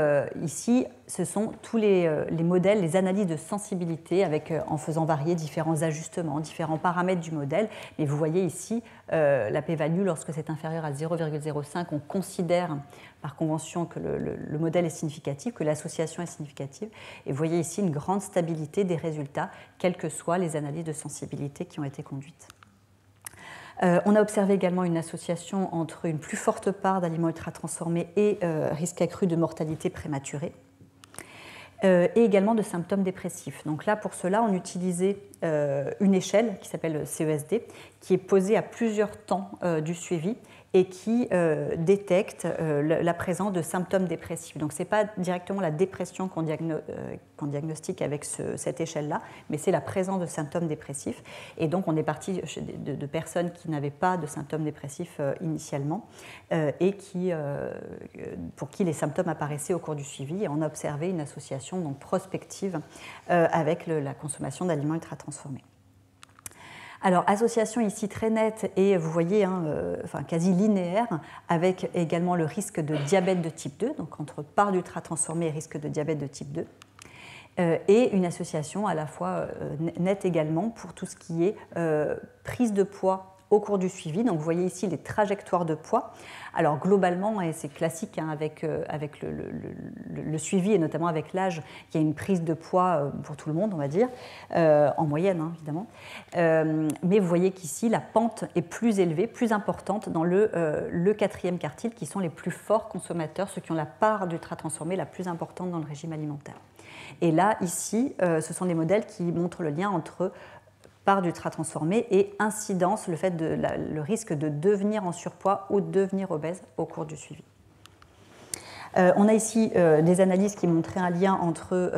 ici, ce sont tous les modèles, les analyses de sensibilité en faisant varier différents ajustements, différents paramètres du modèle. Mais vous voyez ici, la p-value, lorsque c'est inférieur à 0,05, on considère par convention que le modèle est significatif, que l'association est significative. Et vous voyez ici une grande stabilité des résultats, quelles que soient les analyses de sensibilité qui ont été conduites. On a observé également une association entre une plus forte part d'aliments ultra-transformés et risque accru de mortalité prématurée, et également de symptômes dépressifs. Donc là, pour cela, on utilisait une échelle qui s'appelle le CESD, qui est posée à plusieurs temps du suivi et qui détecte la présence de symptômes dépressifs. Donc ce n'est pas directement la dépression qu'on diagnostique avec cette échelle-là, mais c'est la présence de symptômes dépressifs. Et donc on est parti de personnes qui n'avaient pas de symptômes dépressifs initialement et pour qui les symptômes apparaissaient au cours du suivi. Et on a observé une association donc, prospective avec la consommation d'aliments ultra-transformés. Alors, association ici très nette et vous voyez, quasi linéaire, avec également le risque de diabète de type 2, donc entre part d'ultra-transformé et risque de diabète de type 2, et une association à la fois nette également pour tout ce qui est prise de poids au cours du suivi. Donc vous voyez ici les trajectoires de poids. Alors globalement, et c'est classique avec le suivi et notamment avec l'âge, il y a une prise de poids pour tout le monde, on va dire, en moyenne évidemment. Mais vous voyez qu'ici la pente est plus élevée, plus importante dans le quatrième quartile, qui sont les plus forts consommateurs, ceux qui ont la part d'ultra-transformés la plus importante dans le régime alimentaire. Et là, ici, ce sont des modèles qui montrent le lien entre part d'ultra-transformé et incidence, le risque de devenir en surpoids ou de devenir obèse au cours du suivi. On a ici des analyses qui montraient un lien entre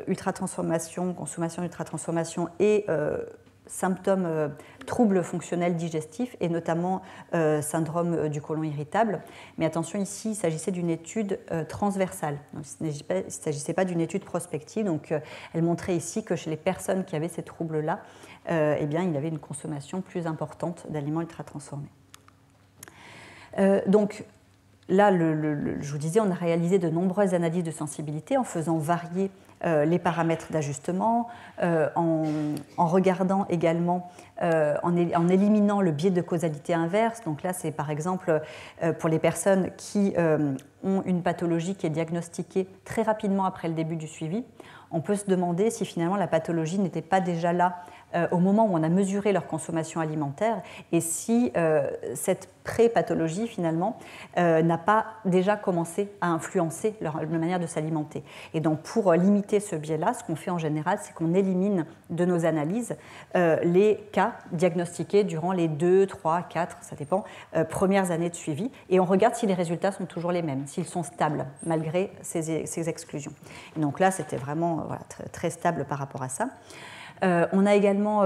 ultra-transformation, consommation d'ultra-transformation et symptômes troubles fonctionnels digestifs et notamment syndrome du côlon irritable. Mais attention, ici, il s'agissait d'une étude transversale. Donc, il ne s'agissait pas d'une étude prospective. Donc, elle montrait ici que chez les personnes qui avaient ces troubles-là, eh bien, il y avait une consommation plus importante d'aliments ultra-transformés. Donc, là, je vous disais, on a réalisé de nombreuses analyses de sensibilité en faisant varier les paramètres d'ajustement, en regardant également, en éliminant le biais de causalité inverse. Donc là, c'est par exemple pour les personnes qui ont une pathologie qui est diagnostiquée très rapidement après le début du suivi, on peut se demander si finalement la pathologie n'était pas déjà là au moment où on a mesuré leur consommation alimentaire et si cette pré-pathologie finalement n'a pas déjà commencé à influencer leur manière de s'alimenter. Et donc pour limiter ce biais-là, ce qu'on fait en général, c'est qu'on élimine de nos analyses les cas diagnostiqués durant les 2, 3, 4, ça dépend, premières années de suivi et on regarde si les résultats sont toujours les mêmes, s'ils sont stables malgré ces exclusions. Et donc là, c'était vraiment très, très stable par rapport à ça. On a également,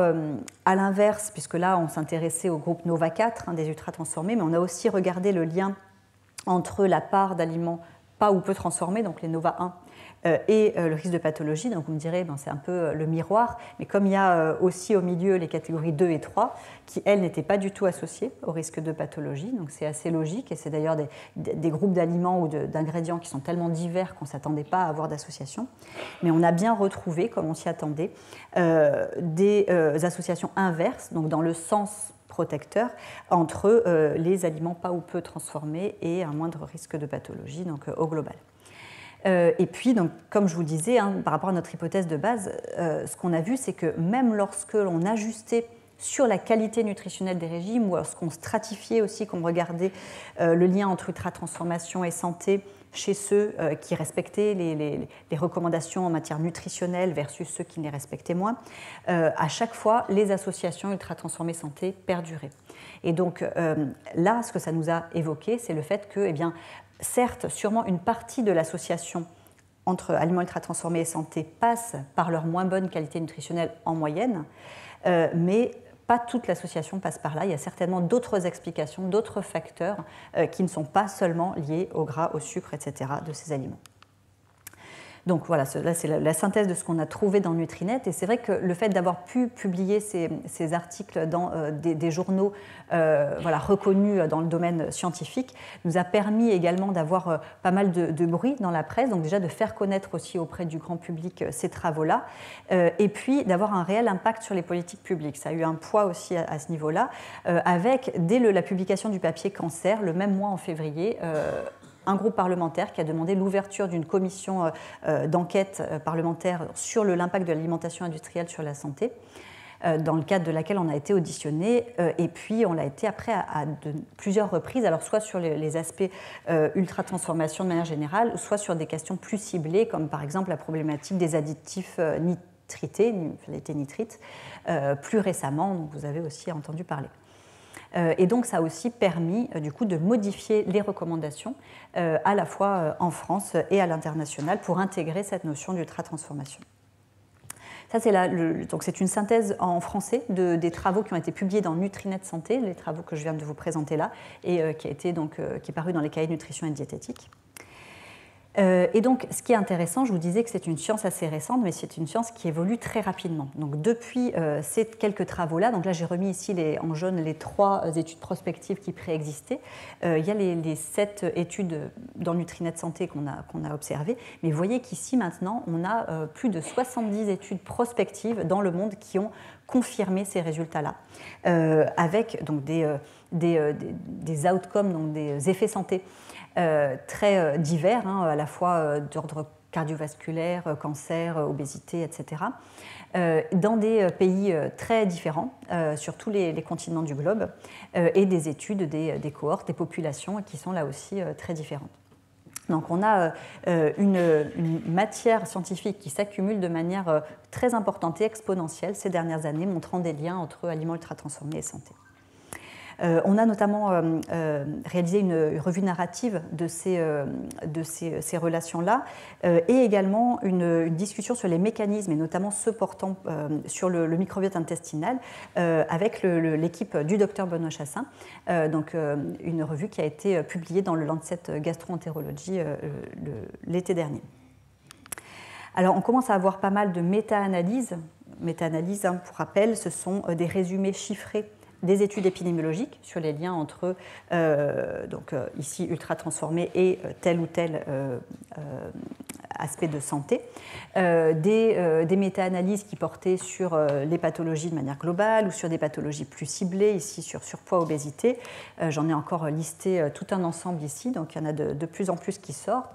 à l'inverse, puisque là on s'intéressait au groupe Nova 4 des ultra-transformés, mais on a aussi regardé le lien entre la part d'aliments pas ou peu transformés, donc les Nova 1, et le risque de pathologie. Donc vous me direz, c'est un peu le miroir, mais comme il y a aussi au milieu les catégories 2 et 3, qui elles n'étaient pas du tout associées au risque de pathologie, donc c'est assez logique, et c'est d'ailleurs des groupes d'aliments ou d'ingrédients qui sont tellement divers qu'on ne s'attendait pas à avoir d'association. Mais on a bien retrouvé, comme on s'y attendait, des associations inverses, donc dans le sens protecteur, entre les aliments pas ou peu transformés et un moindre risque de pathologie, donc au global. Et puis, donc, comme je vous le disais, par rapport à notre hypothèse de base, ce qu'on a vu, c'est que même lorsque l'on ajustait sur la qualité nutritionnelle des régimes, ou lorsqu'on stratifiait aussi, qu'on regardait le lien entre ultra-transformation et santé chez ceux qui respectaient les recommandations en matière nutritionnelle versus ceux qui les respectaient moins, à chaque fois, les associations ultra-transformées santé perduraient. Et donc là, ce que ça nous a évoqué, c'est le fait que, certes, sûrement une partie de l'association entre aliments ultra-transformés et santé passent par leur moins bonne qualité nutritionnelle en moyenne, mais pas toute l'association passe par là. Il y a certainement d'autres explications, d'autres facteurs qui ne sont pas seulement liés au gras, au sucre, etc. de ces aliments. Donc voilà, là c'est la synthèse de ce qu'on a trouvé dans Nutrinet. Et c'est vrai que le fait d'avoir pu publier ces articles dans des journaux reconnus dans le domaine scientifique nous a permis également d'avoir pas mal de bruit dans la presse, donc déjà de faire connaître aussi auprès du grand public ces travaux-là, et puis d'avoir un réel impact sur les politiques publiques. Ça a eu un poids aussi à ce niveau-là, avec, dès la publication du papier Cancer, le même mois en février, un groupe parlementaire qui a demandé l'ouverture d'une commission d'enquête parlementaire sur l'impact de l'alimentation industrielle sur la santé, dans le cadre de laquelle on a été auditionné, et puis on l'a été après à plusieurs reprises, alors soit sur les aspects ultra-transformation de manière générale, soit sur des questions plus ciblées, comme par exemple la problématique des additifs nitrités, nitrites, plus récemment, dont vous avez aussi entendu parler. Et donc ça a aussi permis du coup de modifier les recommandations à la fois en France et à l'international pour intégrer cette notion d'ultra-transformation. Ça, c'est une synthèse en français des travaux qui ont été publiés dans Nutrinet Santé, les travaux que je viens de vous présenter là, et qui est paru dans les cahiers de nutrition et de diététique. Et donc, ce qui est intéressant, je vous disais que c'est une science assez récente, mais c'est une science qui évolue très rapidement. Donc, depuis ces quelques travaux-là, donc là j'ai remis ici en jaune les 3 études prospectives qui préexistaient. Il y a les 7 études dans Nutrinet Santé qu'on a observées, mais vous voyez qu'ici maintenant, on a plus de 70 études prospectives dans le monde qui ont confirmé ces résultats-là, avec donc des outcomes, donc des effets santé très divers, à la fois d'ordre cardiovasculaire, cancer, obésité, etc., dans des pays très différents sur tous les continents du globe, et des études des cohortes, des populations qui sont là aussi très différentes. Donc on a une matière scientifique qui s'accumule de manière très importante et exponentielle ces dernières années, montrant des liens entre aliments ultra-transformés et santé. On a notamment réalisé une revue narrative de ces relations-là, et également une discussion sur les mécanismes, et notamment ceux portant sur le microbiote intestinal, avec l'équipe du docteur Benoît Chassin, donc une revue qui a été publiée dans le Lancet Gastroentérologie l'été dernier. Alors on commence à avoir pas mal de méta-analyses. Méta-analyses, pour rappel, ce sont des résumés chiffrés des études épidémiologiques sur les liens entre, ici, ultra-transformés et tel ou tel aspect de santé, des méta-analyses qui portaient sur les pathologies de manière globale ou sur des pathologies plus ciblées, ici sur surpoids, obésité. J'en ai encore listé tout un ensemble ici, donc il y en a de plus en plus qui sortent.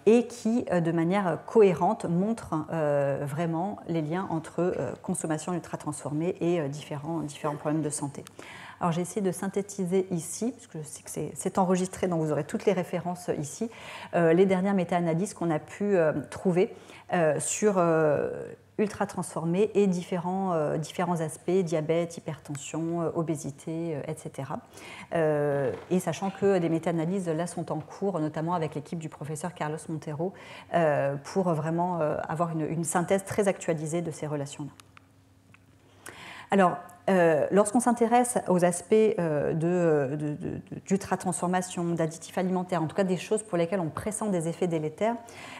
Et qui, de manière cohérente, montre vraiment les liens entre consommation ultra-transformée et différents problèmes de santé. Alors j'ai essayé de synthétiser ici, parce que je sais que c'est enregistré, donc vous aurez toutes les références ici, les dernières méta-analyses qu'on a pu trouver sur ultra-transformés et différents aspects, diabète, hypertension, obésité, etc. Et sachant que des méta-analyses là sont en cours, notamment avec l'équipe du professeur Carlos Montero, pour vraiment avoir une synthèse très actualisée de ces relations-là. Alors, lorsqu'on s'intéresse aux aspects d'ultra-transformation, d'additifs alimentaires, en tout cas des choses pour lesquelles on pressent des effets délétères,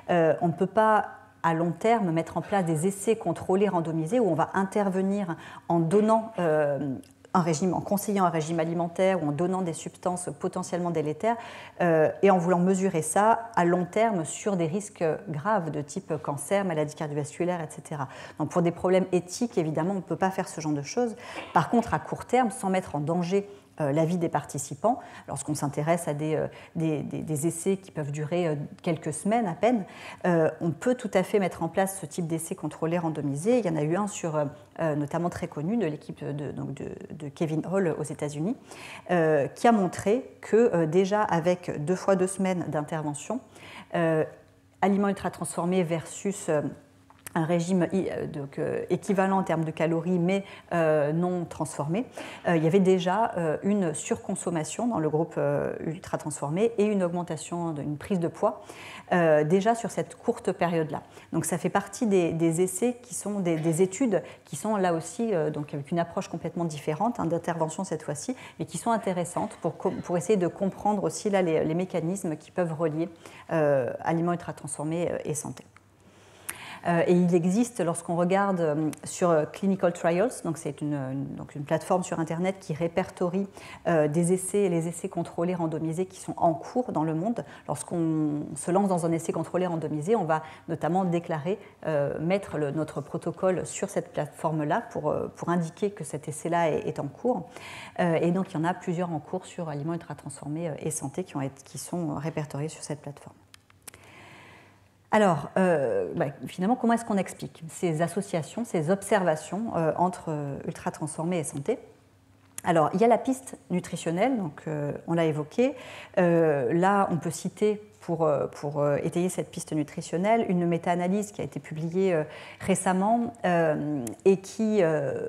on ne peut pas à long terme mettre en place des essais contrôlés randomisés où on va intervenir en donnant en conseillant un régime alimentaire ou en donnant des substances potentiellement délétères et en voulant mesurer ça à long terme sur des risques graves de type cancer, maladie cardiovasculaire, etc. Donc pour des problèmes éthiques, évidemment, on ne peut pas faire ce genre de choses. Par contre, à court terme, sans mettre en danger la vie des participants, lorsqu'on s'intéresse à des essais qui peuvent durer quelques semaines à peine, on peut tout à fait mettre en place ce type d'essais contrôlés randomisés. Il y en a eu un notamment très connu de l'équipe de Kevin Hall aux États-Unis, qui a montré que déjà avec 2 fois 2 semaines d'intervention, aliments ultra-transformés versus un régime équivalent en termes de calories, mais non transformé, il y avait déjà une surconsommation dans le groupe ultra transformé et une augmentation, une prise de poids, déjà sur cette courte période-là. Donc ça fait partie des essais qui sont des études qui sont là aussi, donc avec une approche complètement différente, d'intervention cette fois-ci, mais qui sont intéressantes pour essayer de comprendre aussi là, les mécanismes qui peuvent relier aliments ultra transformés et santé. Et il existe, lorsqu'on regarde sur Clinical Trials, donc c'est une plateforme sur Internet qui répertorie des essais, les essais contrôlés randomisés qui sont en cours dans le monde. Lorsqu'on se lance dans un essai contrôlé randomisé, on va notamment déclarer, mettre notre protocole sur cette plateforme-là pour indiquer que cet essai-là est en cours. Et donc il y en a plusieurs en cours sur aliments ultra transformés et santé qui sont répertoriés sur cette plateforme. Alors, finalement, comment est-ce qu'on explique ces associations, ces observations entre ultra-transformés et santé? Alors, il y a la piste nutritionnelle, donc on l'a évoqué. Là, on peut citer, pour étayer cette piste nutritionnelle, une méta-analyse qui a été publiée récemment et qui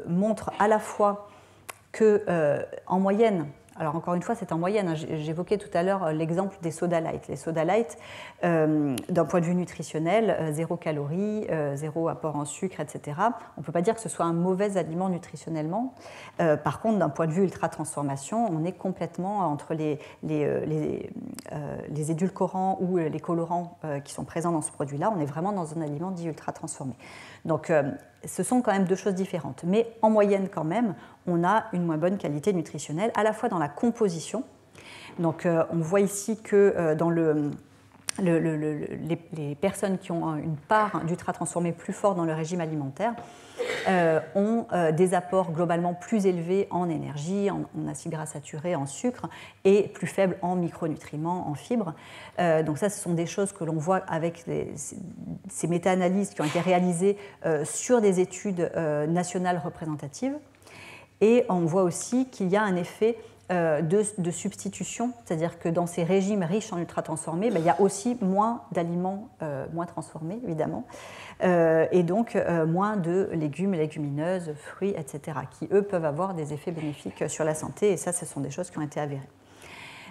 montre à la fois qu'en moyenne, alors encore une fois, c'est en moyenne. J'évoquais tout à l'heure l'exemple des soda light. Les soda light, d'un point de vue nutritionnel, 0 calories, 0 apport en sucre, etc. On ne peut pas dire que ce soit un mauvais aliment nutritionnellement. Par contre, d'un point de vue ultra-transformation, on est complètement entre les édulcorants ou les colorants qui sont présents dans ce produit-là. On est vraiment dans un aliment dit ultra-transformé. Donc, ce sont quand même deux choses différentes. Mais en moyenne, quand même, on a une moins bonne qualité nutritionnelle, à la fois dans la composition. Donc, on voit ici que dans les personnes qui ont une part d'ultra-transformé plus forte dans le régime alimentaire ont des apports globalement plus élevés en énergie, en acides gras saturés, en sucre, et plus faibles en micronutriments, en fibres. Donc ça, ce sont des choses que l'on voit avec ces méta-analyses qui ont été réalisées sur des études nationales représentatives. Et on voit aussi qu'il y a un effet de substitution, c'est-à-dire que dans ces régimes riches en ultra-transformés, il y a aussi moins d'aliments moins transformés, évidemment, et donc moins de légumes, légumineuses, fruits, etc., qui, eux, peuvent avoir des effets bénéfiques sur la santé, et ça, ce sont des choses qui ont été avérées.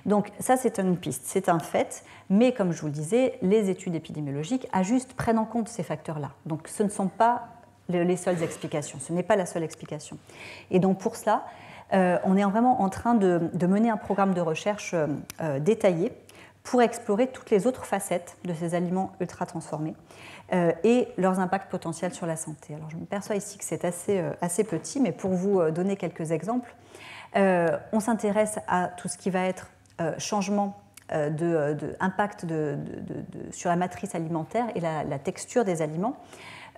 Donc ça, c'est une piste, c'est un fait, mais comme je vous le disais, les études épidémiologiques prennent en compte ces facteurs-là. Donc ce ne sont pas les seules explications, ce n'est pas la seule explication. Et donc pour cela, on est vraiment en train de mener un programme de recherche détaillé pour explorer toutes les autres facettes de ces aliments ultra-transformés et leurs impacts potentiels sur la santé. Alors je me perçois ici que c'est assez petit, mais pour vous donner quelques exemples, on s'intéresse à tout ce qui va être changement impact sur la matrice alimentaire et la texture des aliments.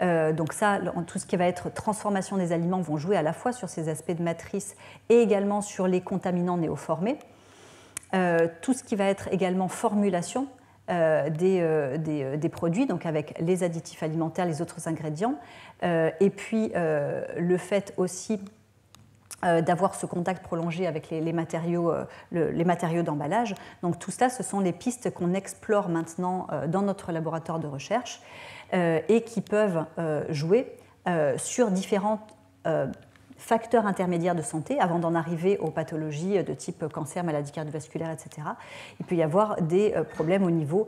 Donc ça, tout ce qui va être transformation des aliments vont jouer à la fois sur ces aspects de matrice et également sur les contaminants néoformés. Tout ce qui va être également formulation des produits, donc avec les additifs alimentaires, les autres ingrédients, et puis le fait aussi d'avoir ce contact prolongé avec les matériaux d'emballage. Donc tout ça, ce sont les pistes qu'on explore maintenant dans notre laboratoire de recherche et qui peuvent jouer sur différents facteurs intermédiaires de santé avant d'en arriver aux pathologies de type cancer, maladie cardiovasculaire, etc. Il peut y avoir des problèmes au niveau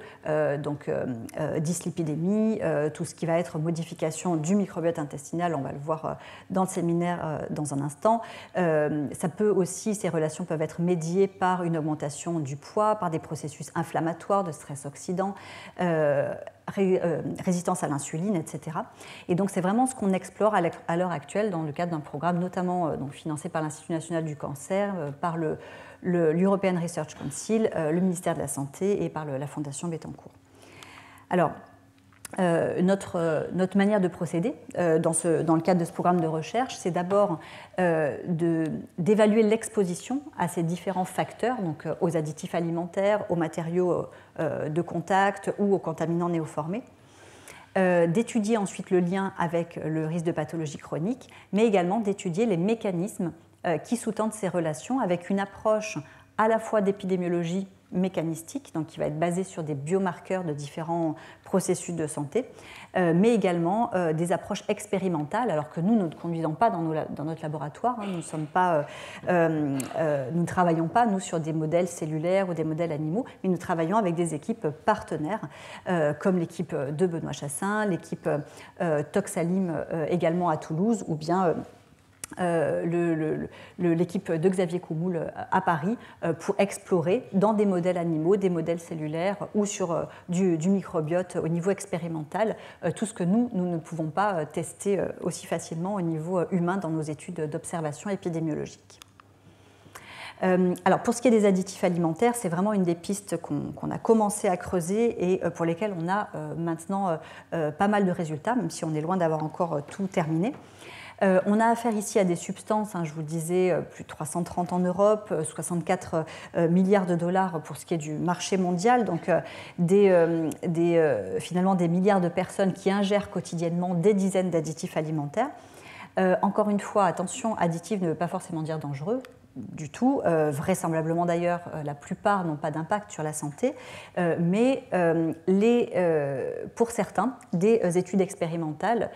dyslipidémie, tout ce qui va être modification du microbiote intestinal, on va le voir dans le séminaire dans un instant. Ça peut aussi, ces relations peuvent être médiées par une augmentation du poids, par des processus inflammatoires, de stress oxydant, résistance à l'insuline, etc. Et donc c'est vraiment ce qu'on explore à l'heure actuelle dans le cadre d'un programme notamment financé par l'Institut national du cancer, par l'European Research Council, le ministère de la Santé et par la Fondation Bettencourt. Alors, notre manière de procéder dans le cadre de ce programme de recherche, c'est d'abord d'évaluer l'exposition à ces différents facteurs, donc aux additifs alimentaires, aux matériaux de contact ou aux contaminants néoformés, d'étudier ensuite le lien avec le risque de pathologie chronique, mais également d'étudier les mécanismes qui sous-tendent ces relations avec une approche à la fois d'épidémiologie mécanistique, donc qui va être basé sur des biomarqueurs de différents processus de santé, mais également des approches expérimentales, alors que nous ne conduisons pas dans notre laboratoire, hein, nous ne travaillons pas, nous, sur des modèles cellulaires ou des modèles animaux, mais nous travaillons avec des équipes partenaires, comme l'équipe de Benoît Chassin, l'équipe Toxalim également à Toulouse, ou bien l'équipe de Xavier Coumoul à Paris pour explorer dans des modèles animaux, des modèles cellulaires ou sur du microbiote au niveau expérimental, tout ce que nous ne pouvons pas tester aussi facilement au niveau humain dans nos études d'observation épidémiologique. Alors pour ce qui est des additifs alimentaires, c'est vraiment une des pistes qu'on a commencé à creuser et pour lesquelles on a maintenant pas mal de résultats, même si on est loin d'avoir encore tout terminé. On a affaire ici à des substances, hein, je vous le disais, plus de 330 en Europe, 64 milliards de dollars pour ce qui est du marché mondial, donc finalement des milliards de personnes qui ingèrent quotidiennement des dizaines d'additifs alimentaires. Encore une fois, attention, additif ne veut pas forcément dire dangereux du tout. Vraisemblablement d'ailleurs, la plupart n'ont pas d'impact sur la santé, mais pour certains, des études expérimentales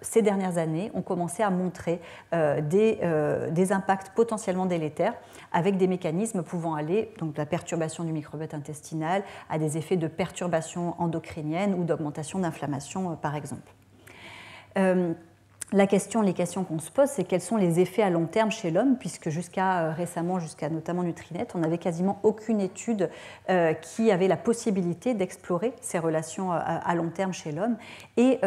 ces dernières années ont commencé à montrer des impacts potentiellement délétères avec des mécanismes pouvant aller donc, de la perturbation du microbiote intestinal à des effets de perturbation endocrinienne ou d'augmentation d'inflammation par exemple. Les questions qu'on se pose, c'est quels sont les effets à long terme chez l'homme, puisque jusqu'à récemment, jusqu'à notamment Nutrinet, on n'avait quasiment aucune étude qui avait la possibilité d'explorer ces relations à long terme chez l'homme. Et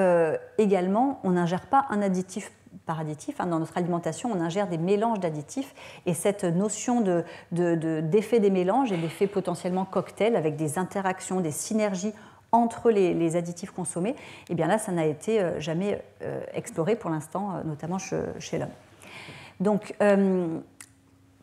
également, on n'ingère pas un additif par additif. Dans notre alimentation, on ingère des mélanges d'additifs et cette notion d'effet des mélanges et d'effet potentiellement cocktail avec des interactions, des synergies entre les additifs consommés, et bien là, ça n'a été jamais exploré pour l'instant, notamment chez l'homme. Donc,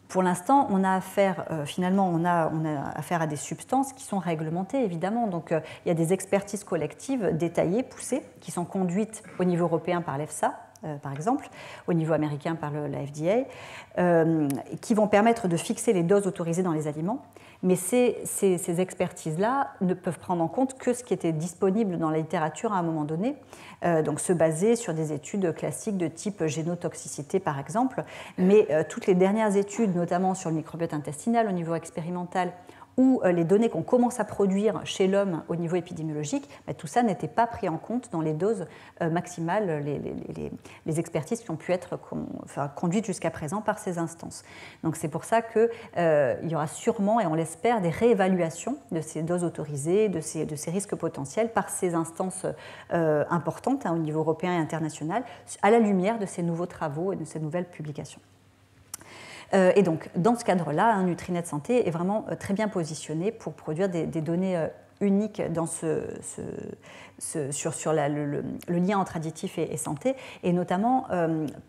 pour l'instant, on a affaire, finalement, on a affaire à des substances qui sont réglementées, évidemment. Donc, il y a des expertises collectives détaillées, poussées, qui sont conduites au niveau européen par l'EFSA, par exemple, au niveau américain par la FDA, qui vont permettre de fixer les doses autorisées dans les aliments. Mais ces expertises-là ne peuvent prendre en compte que ce qui était disponible dans la littérature à un moment donné, donc se baser sur des études classiques de type génotoxicité par exemple, mais toutes les dernières études, notamment sur le microbiote intestinal au niveau expérimental, ou les données qu'on commence à produire chez l'homme au niveau épidémiologique, tout ça n'était pas pris en compte dans les doses maximales, les expertises qui ont pu être conduites jusqu'à présent par ces instances. Donc c'est pour ça qu'il y aura sûrement, et on l'espère, des réévaluations de ces doses autorisées, de ces risques potentiels par ces instances importantes au niveau européen et international, à la lumière de ces nouveaux travaux et de ces nouvelles publications. Et donc, dans ce cadre-là, Nutrinet Santé est vraiment très bien positionné pour produire des données uniques dans sur le lien entre additifs et santé, et notamment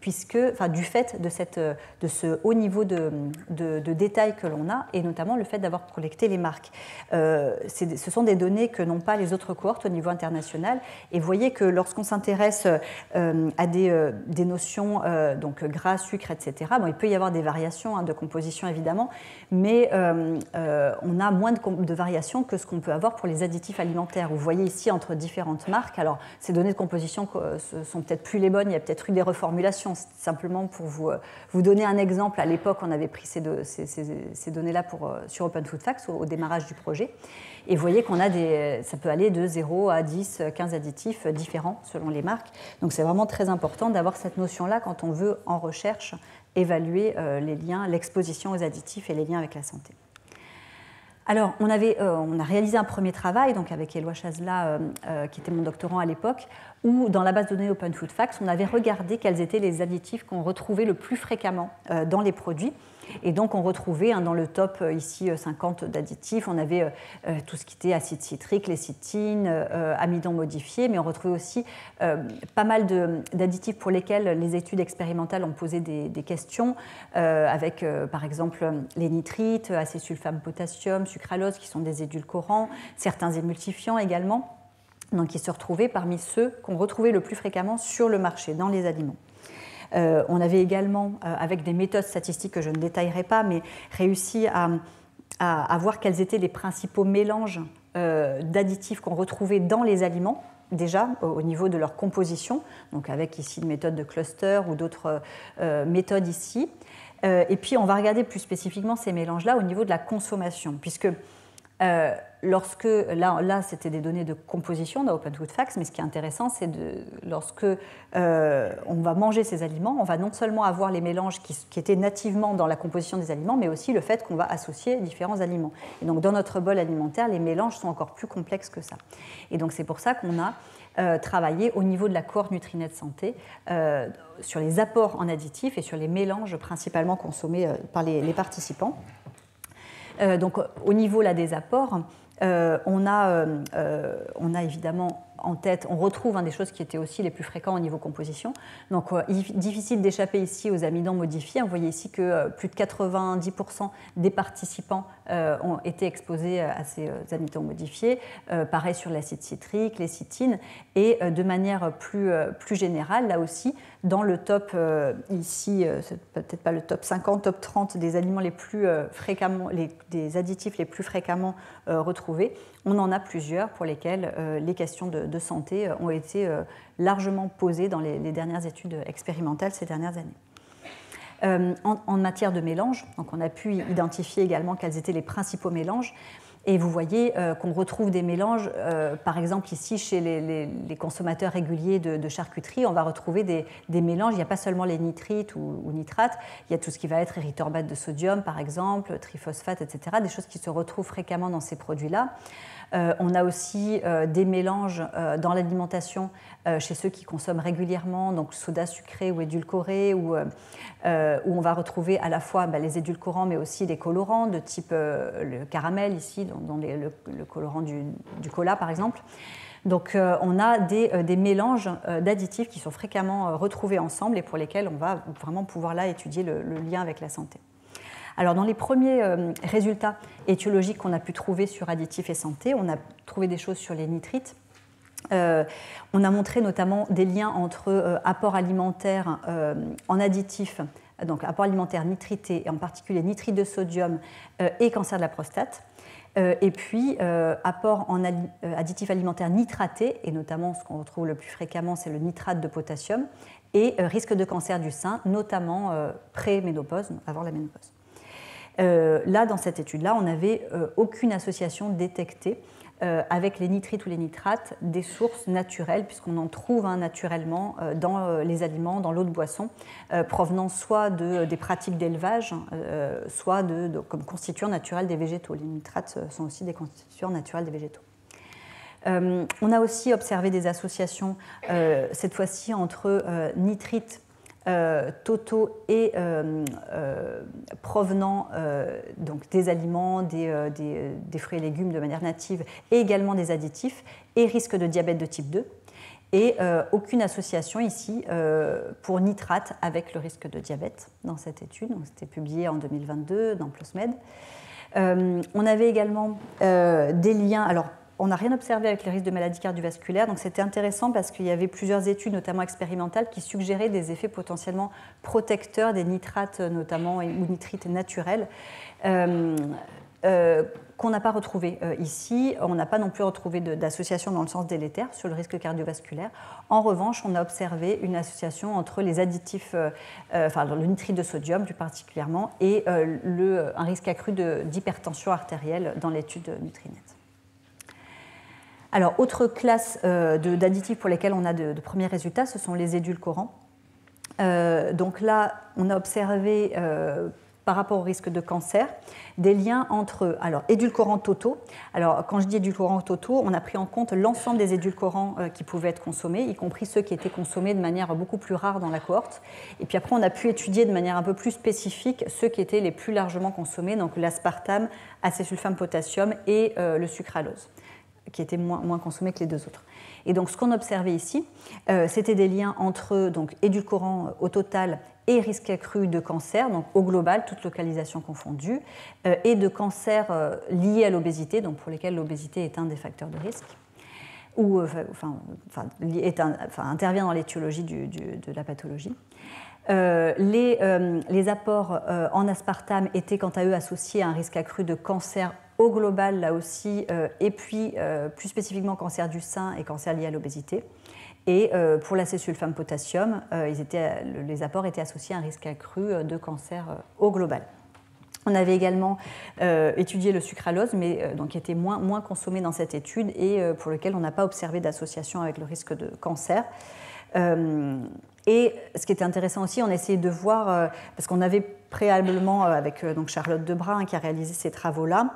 du fait de ce haut niveau de détail que l'on a, et notamment le fait d'avoir collecté les marques. Ce sont des données que n'ont pas les autres cohortes au niveau international, et vous voyez que lorsqu'on s'intéresse à des notions, donc gras, sucre, etc., il peut y avoir des variations de composition évidemment, mais on a moins de variations que ce qu'on peut avoir pour les additifs alimentaires. Vous voyez ici entre différentes marques. Alors, ces données de composition sont peut-être plus les bonnes, il y a peut-être eu des reformulations. Simplement pour vous donner un exemple, à l'époque, on avait pris ces données-là sur Open Food Facts au démarrage du projet. Et vous voyez ça peut aller de 0 à 10, 15 additifs différents selon les marques. Donc, c'est vraiment très important d'avoir cette notion-là quand on veut, en recherche, évaluer les liens, l'exposition aux additifs et les liens avec la santé. Alors, on a réalisé un premier travail donc avec Éloi Chazela, qui était mon doctorant à l'époque, où dans la base de données Open Food Facts, on avait regardé quels étaient les additifs qu'on retrouvait le plus fréquemment dans les produits. Et donc, on retrouvait dans le top, ici, 50 d'additifs. On avait tout ce qui était acide citrique, lécithine, amidon modifié, mais on retrouvait aussi pas mal d'additifs pour lesquels les études expérimentales ont posé des questions, avec, par exemple, les nitrites, acésulfame potassium, sucralose, qui sont des édulcorants, certains émulsifiants également, donc qui se retrouvaient parmi ceux qu'on retrouvait le plus fréquemment sur le marché, dans les aliments. On avait également, avec des méthodes statistiques que je ne détaillerai pas, mais réussi à à voir quels étaient les principaux mélanges d'additifs qu'on retrouvait dans les aliments, déjà au niveau de leur composition, donc avec ici une méthode de cluster ou d'autres méthodes ici. Et puis on va regarder plus spécifiquement ces mélanges-là au niveau de la consommation, puisque lorsque, là c'était des données de composition dans Open Food Facts, mais ce qui est intéressant, c'est lorsque on va manger ces aliments, on va non seulement avoir les mélanges qui étaient nativement dans la composition des aliments, mais aussi le fait qu'on va associer différents aliments. Et donc dans notre bol alimentaire, les mélanges sont encore plus complexes que ça. Et donc c'est pour ça qu'on a travaillé au niveau de la cohorte Nutrinet Santé sur les apports en additifs et sur les mélanges principalement consommés par les participants. Donc, au niveau là, des apports, on a évidemment en tête, on retrouve des choses qui étaient aussi les plus fréquentes au niveau composition. Donc, difficile d'échapper ici aux amidons modifiés. Vous voyez ici que plus de 90% des participants ont été exposés à ces amidons modifiés. Pareil sur l'acide citrique, les citines. Et de manière plus générale, là aussi, dans le top, ici, c'est peut-être pas le top 50, top 30 des aliments les plus fréquemment, des additifs les plus fréquemment retrouvés, on en a plusieurs pour lesquels les questions de santé ont été largement posées dans les dernières études expérimentales ces dernières années. En matière de mélange, donc on a pu identifier également quels étaient les principaux mélanges. Et vous voyez qu'on retrouve des mélanges, par exemple ici chez les consommateurs réguliers de charcuterie, on va retrouver des mélanges, il n'y a pas seulement les nitrites ou nitrates, il y a tout ce qui va être érythorbate de sodium par exemple, triphosphate, etc., des choses qui se retrouvent fréquemment dans ces produits-là. On a aussi des mélanges dans l'alimentation chez ceux qui consomment régulièrement, donc soda sucré ou édulcoré, où on va retrouver à la fois les édulcorants mais aussi les colorants de type le caramel ici, dans le colorant du cola par exemple. Donc on a des mélanges d'additifs qui sont fréquemment retrouvés ensemble et pour lesquels on va vraiment pouvoir là étudier le lien avec la santé. Alors, dans les premiers résultats étiologiques qu'on a pu trouver sur additifs et santé, on a trouvé des choses sur les nitrites. On a montré notamment des liens entre apport alimentaire en additifs, donc apport alimentaire nitrité, et en particulier nitrite de sodium et cancer de la prostate. Et puis, apport en additifs alimentaires nitratés, et notamment ce qu'on retrouve le plus fréquemment, c'est le nitrate de potassium, et risque de cancer du sein, notamment pré-ménopause, avant la ménopause. Là, dans cette étude-là, on n'avait aucune association détectée avec les nitrites ou les nitrates des sources naturelles, puisqu'on en trouve naturellement dans les aliments, dans l'eau de boisson, provenant soit des pratiques d'élevage, soit comme constituants naturels des végétaux. Les nitrates sont aussi des constituants naturels des végétaux. On a aussi observé des associations, cette fois-ci, entre nitrites totaux et provenant donc des aliments, des fruits et légumes de manière native, et également des additifs, et risque de diabète de type 2, et aucune association ici pour nitrate avec le risque de diabète dans cette étude. C'était publié en 2022 dans PLOS-MED. On avait également des liens. Alors, on n'a rien observé avec les risques de maladies cardiovasculaires, donc c'était intéressant parce qu'il y avait plusieurs études, notamment expérimentales, qui suggéraient des effets potentiellement protecteurs des nitrates, notamment, ou nitrites naturels, qu'on n'a pas retrouvé ici. On n'a pas non plus retrouvé d'association dans le sens délétère sur le risque cardiovasculaire. En revanche, on a observé une association entre les additifs, le nitrite de sodium plus particulièrement, et un risque accru d'hypertension artérielle dans l'étude Nutrinet. Alors, autre classe d'additifs pour lesquels on a de premiers résultats, ce sont les édulcorants. Donc là, on a observé, par rapport au risque de cancer, des liens entre édulcorants totaux. Alors, quand je dis édulcorants totaux, on a pris en compte l'ensemble des édulcorants qui pouvaient être consommés, y compris ceux qui étaient consommés de manière beaucoup plus rare dans la cohorte. Et puis après, on a pu étudier de manière un peu plus spécifique ceux qui étaient les plus largement consommés, donc l'aspartame, acésulfame potassium et le sucralose, qui étaient moins consommés que les deux autres. Et donc, ce qu'on observait ici, c'était des liens entre édulcorants au total et risque accru de cancer, donc au global, toute localisation confondue, et de cancers liés à l'obésité, donc pour lesquels l'obésité est un des facteurs de risque, ou intervient dans l'étiologie de la pathologie. Les apports en aspartame étaient quant à eux associés à un risque accru de cancer au global, là aussi, et puis plus spécifiquement cancer du sein et cancer lié à l'obésité. Et pour l'acésulfame potassium, les apports étaient associés à un risque accru de cancer au global. On avait également étudié le sucralose, mais donc, qui était moins consommé dans cette étude et pour lequel on n'a pas observé d'association avec le risque de cancer. Et ce qui était intéressant aussi, on a essayé de voir, parce qu'on avait préalablement, avec donc Charlotte Debrun qui a réalisé ces travaux-là,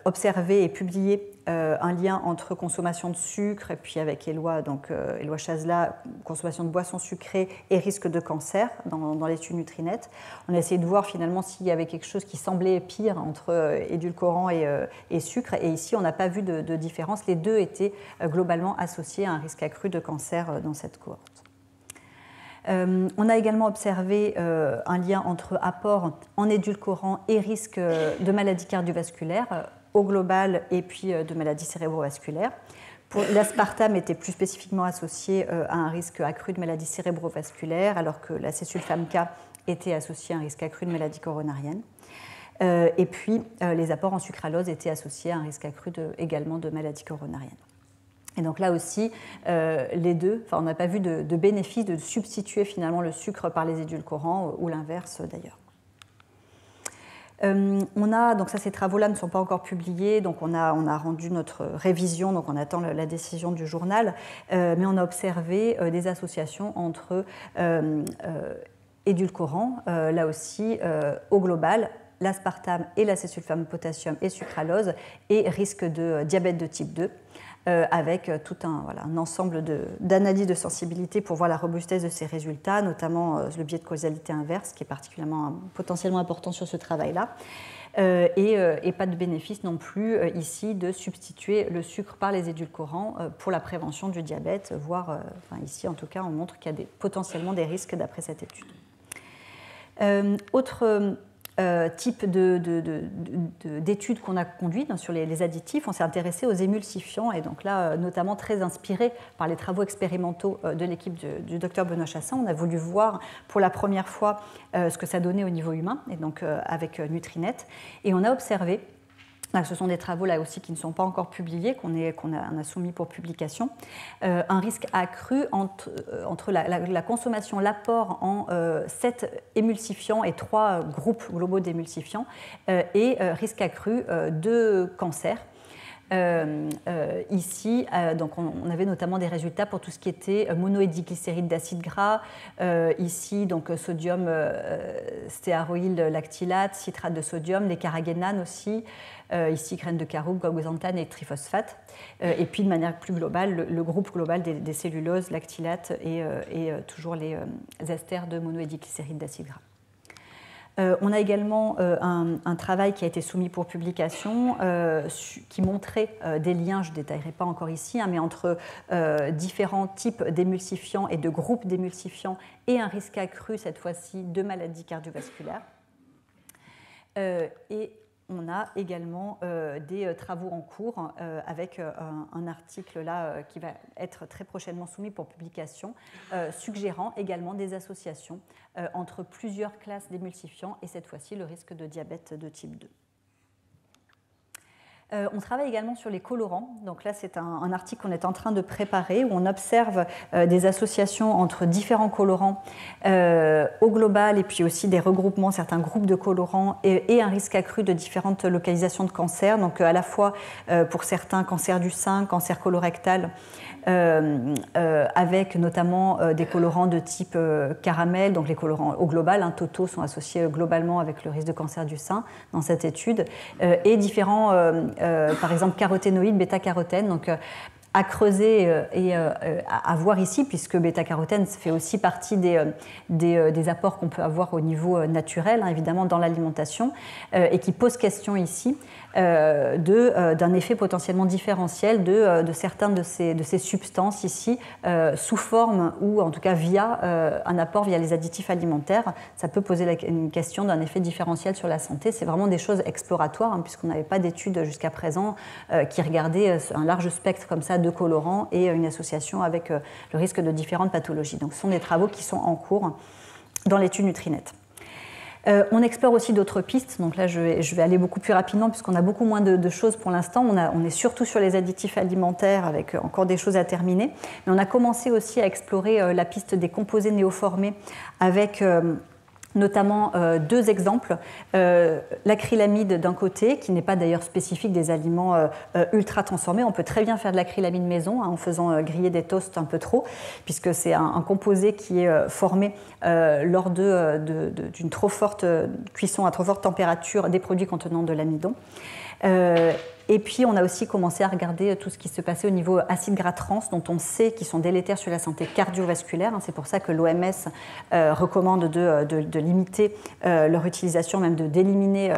observé et publié un lien entre consommation de sucre, et puis avec Éloi Chazela, consommation de boissons sucrées et risque de cancer dans l'étude Nutrinet. On a essayé de voir finalement s'il y avait quelque chose qui semblait pire entre édulcorant et sucre, et ici on n'a pas vu de différence. Les deux étaient globalement associés à un risque accru de cancer dans cette cohorte. On a également observé un lien entre apport en édulcorant et risque de maladies cardiovasculaires au global et puis de maladies cérébrovasculaires. L'aspartame était plus spécifiquement associé à un risque accru de maladies cérébrovasculaires, alors que l'acésulfame K était associé à un risque accru de maladies coronariennes. Et puis les apports en sucralose étaient associés à un risque accru également de maladies coronariennes. Et donc là aussi, les deux, on n'a pas vu de bénéfice de substituer finalement le sucre par les édulcorants ou l'inverse d'ailleurs. Donc ça, ces travaux-là ne sont pas encore publiés, donc on a rendu notre révision, donc on attend la décision du journal, mais on a observé des associations entre édulcorants, là aussi au global, l'aspartame et l'acésulfame potassium et sucralose, et risque de diabète de type 2. Avec tout un ensemble d'analyses de sensibilité pour voir la robustesse de ces résultats, notamment le biais de causalité inverse, qui est potentiellement important sur ce travail-là. Et pas de bénéfice non plus ici de substituer le sucre par les édulcorants pour la prévention du diabète, voire, ici en tout cas, on montre qu'il y a potentiellement des risques d'après cette étude. Autre type d'études qu'on a conduites sur les additifs, on s'est intéressé aux émulsifiants et donc là, notamment très inspiré par les travaux expérimentaux de l'équipe du docteur Benoît Chassin, on a voulu voir pour la première fois ce que ça donnait au niveau humain, et donc avec Nutrinet, et on a observé, ce sont des travaux là aussi qui ne sont pas encore publiés, qu'on a soumis pour publication, un risque accru entre la consommation, l'apport en 7 émulsifiants et 3 groupes globaux d'émulsifiants et risque accru de cancer. Ici, donc on avait notamment des résultats pour tout ce qui était monoédiglycéride d'acide gras, ici donc sodium stéaroyl lactylate, citrate de sodium, les carragénanes aussi, ici graines de caroube, goxanthane et triphosphate, et puis de manière plus globale, le groupe global des celluloses, lactylates et toujours les esters de monoédiglycéride d'acide gras. On a également un travail qui a été soumis pour publication qui montrait des liens, je ne détaillerai pas encore ici, mais entre différents types d'émulsifiants et de groupes d'émulsifiants et un risque accru, cette fois-ci, de maladies cardiovasculaires. Et on a également des travaux en cours avec un article là qui va être très prochainement soumis pour publication, suggérant également des associations entre plusieurs classes d'émulsifiants et cette fois-ci le risque de diabète de type 2. On travaille également sur les colorants. Donc là, c'est un article qu'on est en train de préparer où on observe des associations entre différents colorants au global et puis aussi des regroupements, certains groupes de colorants et un risque accru de différentes localisations de cancer. Donc à la fois pour certains cancers du sein, cancer colorectal, avec notamment des colorants de type caramel, donc les colorants au global, totaux sont associés globalement avec le risque de cancer du sein dans cette étude, et différents, par exemple, caroténoïdes, bêta-carotène, donc à creuser et à voir ici, puisque bêta-carotène fait aussi partie des apports qu'on peut avoir au niveau naturel, évidemment, dans l'alimentation, et qui pose question ici d'un effet potentiellement différentiel de certaines de ces substances ici, sous forme ou en tout cas via un apport via les additifs alimentaires. Ça peut poser une question d'un effet différentiel sur la santé. C'est vraiment des choses exploratoires, puisqu'on n'avait pas d'études jusqu'à présent qui regardaient un large spectre comme ça de colorants et une association avec le risque de différentes pathologies. Donc ce sont des travaux qui sont en cours dans l'étude Nutrinet. On explore aussi d'autres pistes, donc là je vais aller beaucoup plus rapidement puisqu'on a beaucoup moins de choses pour l'instant. On est surtout sur les additifs alimentaires avec encore des choses à terminer, mais on a commencé aussi à explorer la piste des composés néoformés avec notamment deux exemples. L'acrylamide d'un côté, qui n'est pas d'ailleurs spécifique des aliments ultra transformés. On peut très bien faire de l'acrylamide maison en faisant griller des toasts un peu trop, puisque c'est un composé qui est formé lors d'une trop forte cuisson à trop forte température des produits contenant de l'amidon. Et puis, on a aussi commencé à regarder tout ce qui se passait au niveau acides gras trans, dont on sait qu'ils sont délétères sur la santé cardiovasculaire. C'est pour ça que l'OMS recommande de limiter leur utilisation, même d'éliminer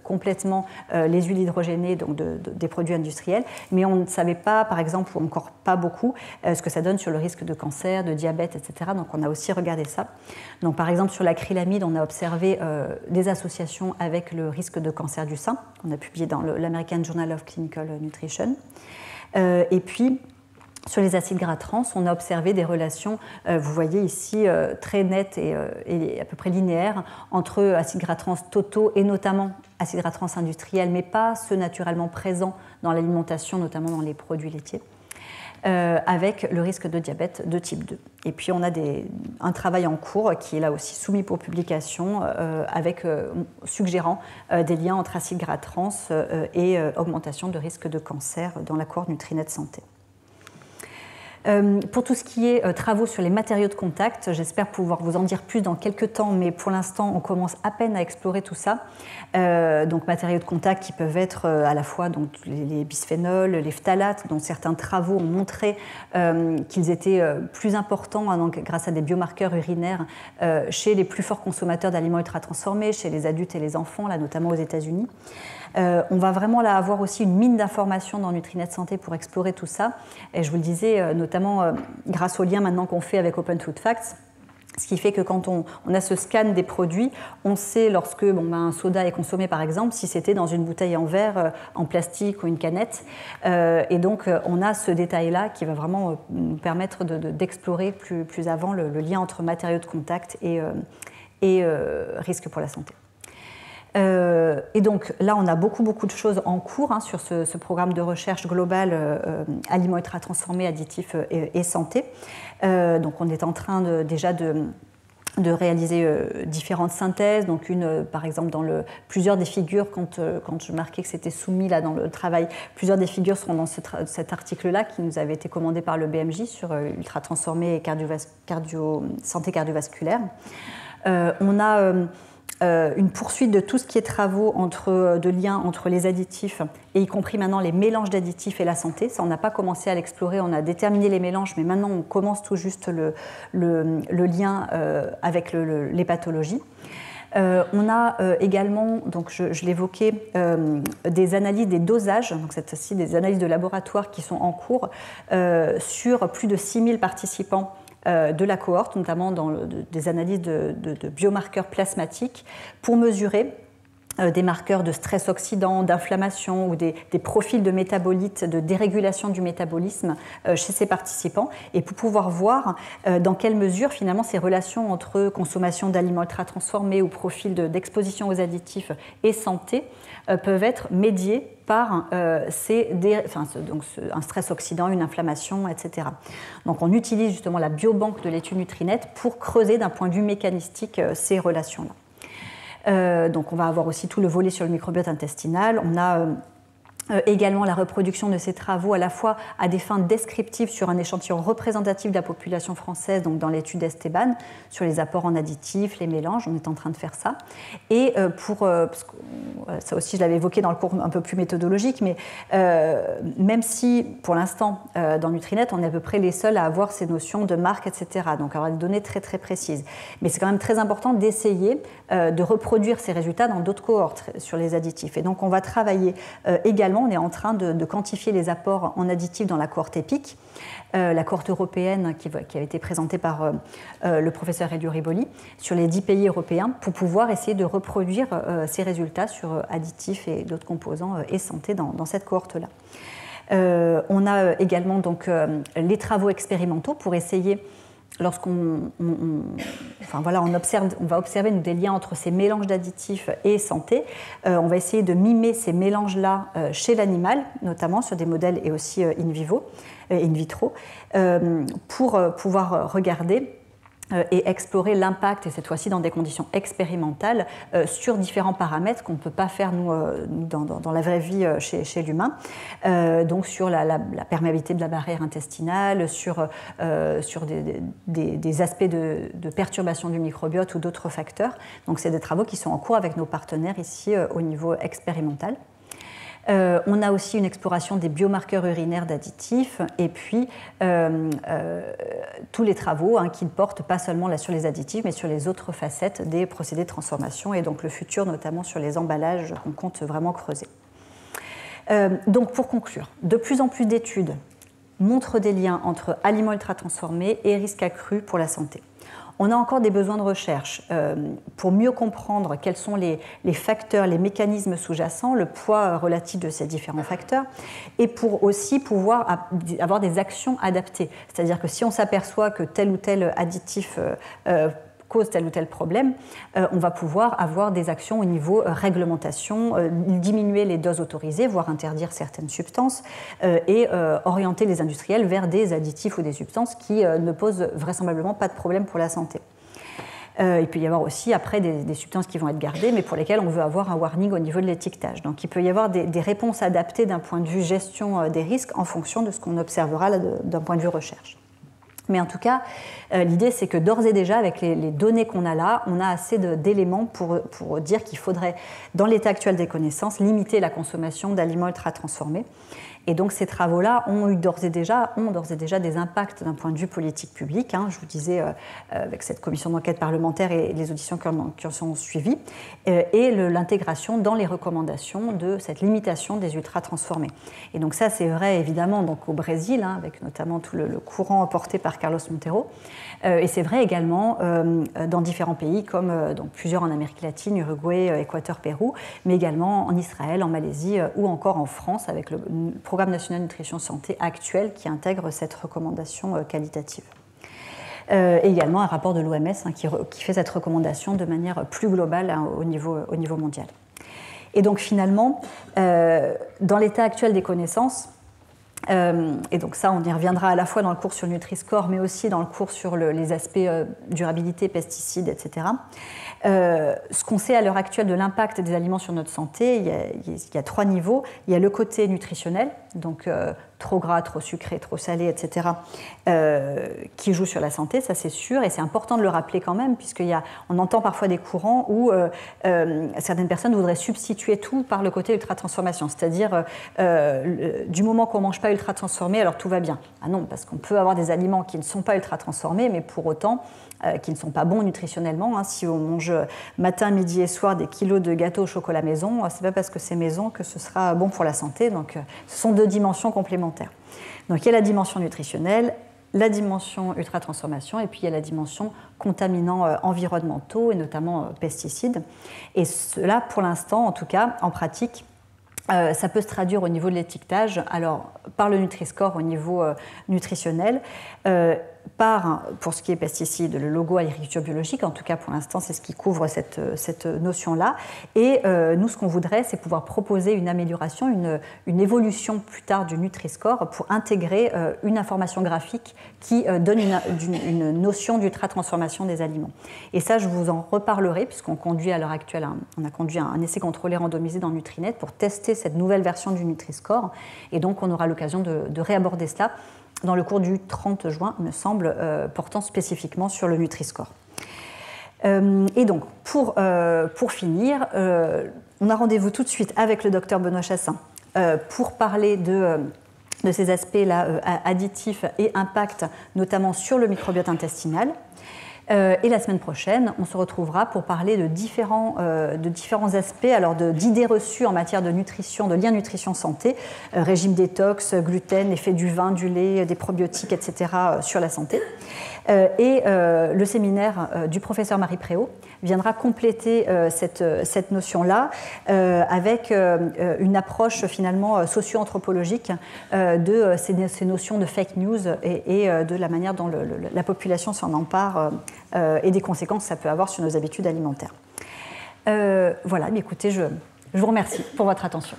complètement les huiles hydrogénées, donc des produits industriels. Mais on ne savait pas, par exemple, ou encore pas beaucoup, ce que ça donne sur le risque de cancer, de diabète, etc. Donc, on a aussi regardé ça. Donc, par exemple, sur l'acrylamide, on a observé des associations avec le risque de cancer du sein. On a publié dans l'American Journal of Clinical Nutrition. Et puis, sur les acides gras trans, on a observé des relations, vous voyez ici, très nettes et à peu près linéaires entre acides gras trans totaux et notamment acides gras trans industriels, mais pas ceux naturellement présents dans l'alimentation, notamment dans les produits laitiers, avec le risque de diabète de type 2. Et puis on a un travail en cours qui est là aussi soumis pour publication suggérant des liens entre acides gras trans et augmentation de risque de cancer dans la cohorte Nutrinet Santé. Pour tout ce qui est travaux sur les matériaux de contact, j'espère pouvoir vous en dire plus dans quelques temps, mais pour l'instant, on commence à peine à explorer tout ça. Donc, matériaux de contact qui peuvent être à la fois donc, les bisphénols, les phtalates, dont certains travaux ont montré qu'ils étaient plus importants donc, grâce à des biomarqueurs urinaires chez les plus forts consommateurs d'aliments ultra-transformés, chez les adultes et les enfants, là, notamment aux États-Unis. On va vraiment là avoir aussi une mine d'informations dans Nutrinet Santé pour explorer tout ça. Et je vous le disais, notamment grâce au lien maintenant qu'on fait avec Open Food Facts, ce qui fait que quand on a ce scan des produits, on sait lorsque un soda est consommé par exemple, si c'était dans une bouteille en verre, en plastique ou une canette. Et donc on a ce détail-là qui va vraiment nous permettre d'explorer plus avant le lien entre matériaux de contact et risque pour la santé. Et donc là, on a beaucoup de choses en cours sur ce programme de recherche global aliments ultra-transformés, additifs et santé. Donc on est en train déjà de réaliser différentes synthèses. Donc par exemple, plusieurs des figures, quand je marquais que c'était soumis là dans le travail, plusieurs des figures seront dans cet article-là qui nous avait été commandé par le BMJ sur ultra-transformés et santé cardiovasculaire. On a une poursuite de tout ce qui est travaux de liens entre les additifs et y compris maintenant les mélanges d'additifs et la santé. Ça, on n'a pas commencé à l'explorer, on a déterminé les mélanges, mais maintenant on commence tout juste le lien avec les pathologies. On a également, donc je l'évoquais, des analyses des dosages, donc cette fois-ci des analyses de laboratoire qui sont en cours sur plus de 6000 participants de la cohorte, notamment dans des analyses de biomarqueurs plasmatiques, pour mesurer des marqueurs de stress oxydant, d'inflammation ou des profils de métabolites, de dérégulation du métabolisme chez ces participants, et pour pouvoir voir dans quelle mesure finalement ces relations entre consommation d'aliments ultra-transformés ou profil d'exposition aux additifs et santé peuvent être médiées par un stress oxydant, une inflammation, etc. Donc on utilise justement la biobanque de l'étude Nutrinet pour creuser d'un point de vue mécanistique ces relations-là. Donc on va avoir aussi tout le volet sur le microbiote intestinal. On a également la reproduction de ces travaux à la fois à des fins descriptives sur un échantillon représentatif de la population française, donc dans l'étude Esteban, sur les apports en additifs, les mélanges, on est en train de faire ça. Et parce que, ça aussi je l'avais évoqué dans le cours un peu plus méthodologique, mais même si pour l'instant dans Nutrinet on est à peu près les seuls à avoir ces notions de marque, etc., donc avoir des données très précises. Mais c'est quand même très important d'essayer de reproduire ces résultats dans d'autres cohortes sur les additifs. Et donc on va travailler également, on est en train de quantifier les apports en additifs dans la cohorte EPIC, la cohorte européenne qui a été présentée par le professeur Elio Riboli sur les 10 pays européens pour pouvoir essayer de reproduire ces résultats sur additifs et d'autres composants et santé dans cette cohorte-là. On a également donc, les travaux expérimentaux pour essayer lorsqu'on va observer des liens entre ces mélanges d'additifs et santé, on va essayer de mimer ces mélanges-là chez l'animal, notamment sur des modèles et aussi in vitro, pour pouvoir regarder et explorer l'impact, et cette fois-ci dans des conditions expérimentales, sur différents paramètres qu'on ne peut pas faire nous, dans la vraie vie chez l'humain. Donc sur la perméabilité de la barrière intestinale, sur des aspects de perturbation du microbiote ou d'autres facteurs. Donc c'est des travaux qui sont en cours avec nos partenaires ici au niveau expérimental. On a aussi une exploration des biomarqueurs urinaires d'additifs et puis tous les travaux qui ne portent pas seulement sur les additifs mais sur les autres facettes des procédés de transformation et donc le futur notamment sur les emballages qu'on compte vraiment creuser. Donc pour conclure, de plus en plus d'études montrent des liens entre aliments ultra-transformés et risques accrus pour la santé. On a encore des besoins de recherche pour mieux comprendre quels sont les facteurs, les mécanismes sous-jacents, le poids relatif de ces différents facteurs, et pour aussi pouvoir avoir des actions adaptées. C'est-à-dire que si on s'aperçoit que tel ou tel additif cause tel ou tel problème, on va pouvoir avoir des actions au niveau réglementation, diminuer les doses autorisées, voire interdire certaines substances, et orienter les industriels vers des additifs ou des substances qui ne posent vraisemblablement pas de problème pour la santé. Il peut y avoir aussi après des substances qui vont être gardées, mais pour lesquelles on veut avoir un warning au niveau de l'étiquetage. Donc il peut y avoir des réponses adaptées d'un point de vue gestion des risques en fonction de ce qu'on observera là d'un point de vue recherche. Mais en tout cas, l'idée, c'est que d'ores et déjà, avec les données qu'on a là, on a assez d'éléments pour dire qu'il faudrait, dans l'état actuel des connaissances, limiter la consommation d'aliments ultra-transformés. Et donc ces travaux-là ont d'ores et déjà des impacts d'un point de vue politique publique. Je vous disais, avec cette commission d'enquête parlementaire et les auditions qui en sont suivies, et l'intégration dans les recommandations de cette limitation des ultra-transformés. Et donc ça, c'est vrai évidemment donc, au Brésil, avec notamment tout le courant porté par Carlos Monteiro, et c'est vrai également dans différents pays, comme donc, plusieurs en Amérique latine, Uruguay, Équateur, Pérou, mais également en Israël, en Malaisie ou encore en France, avec le Programme national nutrition santé actuel qui intègre cette recommandation qualitative. Également un rapport de l'OMS qui fait cette recommandation de manière plus globale au niveau mondial. Et donc finalement, dans l'état actuel des connaissances, et donc ça on y reviendra à la fois dans le cours sur le Nutri-Score mais aussi dans le cours sur les aspects durabilité, pesticides, etc. Ce qu'on sait à l'heure actuelle de l'impact des aliments sur notre santé, il y a 3 niveaux. Il y a le côté nutritionnel, donc trop gras, trop sucré, trop salé, etc., qui joue sur la santé, ça c'est sûr, et c'est important de le rappeler quand même, puisqu'on entend parfois des courants où certaines personnes voudraient substituer tout par le côté ultra-transformation, c'est-à-dire du moment qu'on ne mange pas ultra-transformé, alors tout va bien. Ah non, parce qu'on peut avoir des aliments qui ne sont pas ultra-transformés, mais pour autant qui ne sont pas bons nutritionnellement. Si on mange matin, midi et soir des kilos de gâteaux au chocolat maison, c'est pas parce que c'est maison que ce sera bon pour la santé. Donc, ce sont 2 dimensions complémentaires. Donc, il y a la dimension nutritionnelle, la dimension ultra-transformation, et puis il y a la dimension contaminants environnementaux et notamment pesticides. Et cela, pour l'instant, en tout cas, en pratique, ça peut se traduire au niveau de l'étiquetage, alors par le Nutri-Score au niveau nutritionnel, pour ce qui est pesticides, le logo agriculture biologique, en tout cas pour l'instant c'est ce qui couvre cette notion-là. Et nous ce qu'on voudrait c'est pouvoir proposer une amélioration, une évolution plus tard du Nutri-Score pour intégrer une information graphique qui donne une notion d'ultra-transformation des aliments. Et ça je vous en reparlerai puisqu'on conduit à l'heure actuelle, on a conduit un essai contrôlé randomisé dans Nutrinet pour tester cette nouvelle version du Nutri-Score et donc on aura l'occasion de réaborder cela dans le cours du 30 juin, il me semble, portant spécifiquement sur le Nutri-Score. Et donc, pour finir, on a rendez-vous tout de suite avec le docteur Benoît Chassin pour parler de ces aspects-là additifs et impact, notamment sur le microbiote intestinal. Et la semaine prochaine, on se retrouvera pour parler de différents aspects, alors d'idées reçues en matière de nutrition, de lien nutrition-santé, régime détox, gluten, effet du vin, du lait, des probiotiques, etc. sur la santé. Et le séminaire du professeur Marie Préau viendra compléter cette notion-là avec une approche finalement socio-anthropologique de ces notions de fake news et de la manière dont la population s'en empare et des conséquences que ça peut avoir sur nos habitudes alimentaires. Voilà, mais écoutez, je vous remercie pour votre attention.